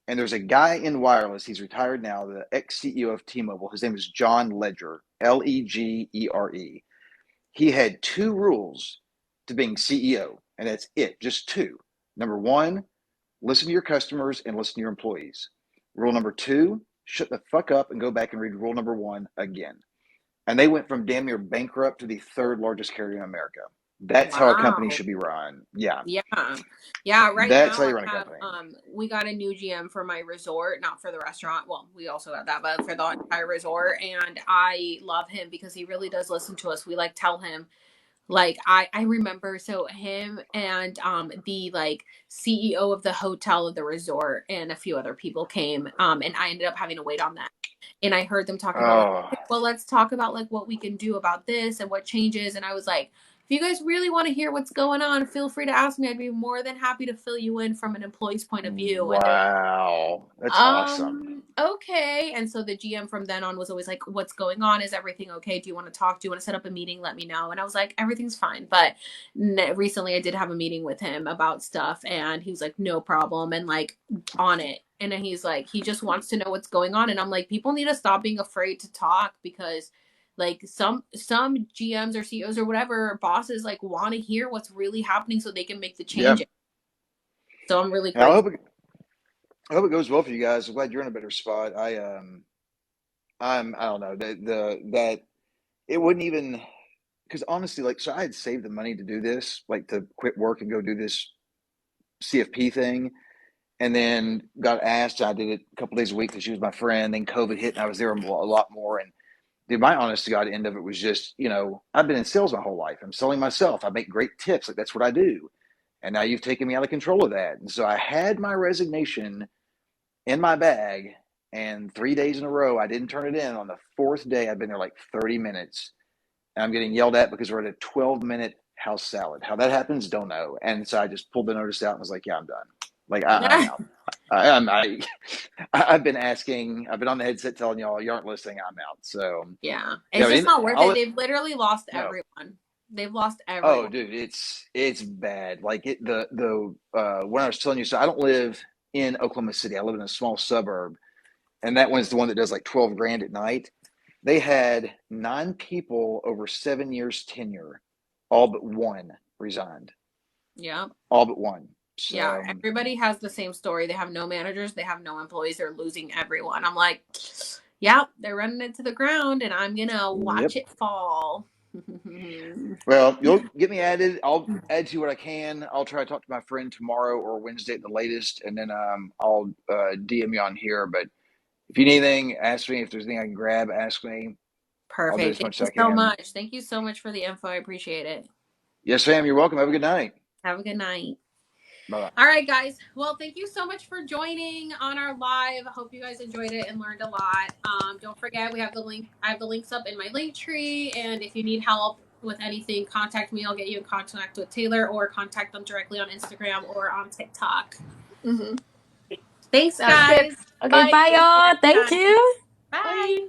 And there's a guy in wireless. He's retired now, the ex-CEO of T-Mobile. His name is John Ledger, Legere. He had 2 rules to being CEO, and that's it, just 2. Number 1, listen to your customers and listen to your employees. Rule number 2, shut the fuck up and go back and read rule number 1 again. And they went from damn near bankrupt to the 3rd largest carrier in America. That's how a company should be run. Yeah. Right. That's now, how you run a company. We got a new GM for my resort, not for the restaurant. Well, we also got that, but for the entire resort. And I love him because he really does listen to us. We like tell him. Like I remember, so him and the like CEO of the hotel of the resort and a few other people came, and I ended up having to wait on that. And I heard them talking about, well, let's talk about like what we can do about this and what changes. And I was like, you guys really want to hear what's going on, feel free to ask me. I'd be more than happy to fill you in from an employee's point of view. Wow, that's awesome. Okay. And so the GM from then on was always like, what's going on? Is everything okay? Do you want to talk? Do you want to set up a meeting? Let me know. And I was like, everything's fine. But recently I did have a meeting with him about stuff, and he was like, no problem, and like on it. And then he's like, he just wants to know what's going on. And I'm like, people need to stop being afraid to talk, because like some GMs or CEOs or whatever bosses like want to hear what's really happening so they can make the changes. So I'm really grateful. I hope it goes well for you guys. I'm glad you're in a better spot. I don't know that it wouldn't even, because honestly, like, so I had saved the money to do this, like to quit work and go do this CFP thing, and then got asked. I did it a couple days a week because she was my friend. Then COVID hit, and I was there a lot more. And dude, my honest to God end of it was just, I've been in sales my whole life. I'm selling myself. I make great tips. Like, that's what I do. And now you've taken me out of control of that. And so I had my resignation in my bag, and 3 days in a row, I didn't turn it in. On the fourth day, I've been there like 30 minutes, and I'm getting yelled at because we're at a 12-minute house salad. How that happens, don't know. And so I just pulled the notice out and was like, yeah, I'm done. Like, I'm out. I've been on the headset telling y'all, you aren't listening, I'm out. So yeah, it's just not worth it. They've literally lost everyone. They've lost everyone. Oh, dude, it's bad. Like when I was telling you, so I don't live in Oklahoma City. I live in a small suburb, and that one's the one that does like 12 grand at night. They had 9 people over 7 years tenure, all but one resigned. Yeah, all but one. So, yeah, everybody has the same story. They have no managers. They have no employees. They're losing everyone. I'm like, yeah, they're running it to the ground, and I'm gonna watch it fall. Well, you'll get me added. I'll add to what I can. I'll try to talk to my friend tomorrow or Wednesday at the latest, and then I'll DM you on here. But if you need anything, ask me. If there's anything I can grab, ask me. Perfect. Thank you so much. Thank you so much for the info. I appreciate it. Yes, Sam. You're welcome. Have a good night. Have a good night. Bye-bye. All right, guys. Well, thank you so much for joining on our live. I hope you guys enjoyed it and learned a lot. Don't forget, we have the link. I have the links up in my link tree. And if you need help with anything, contact me. I'll get you in contact with Taylor, or contact them directly on Instagram or on TikTok. Mm-hmm. Thanks, guys. Okay, bye y'all. Thank you. Bye.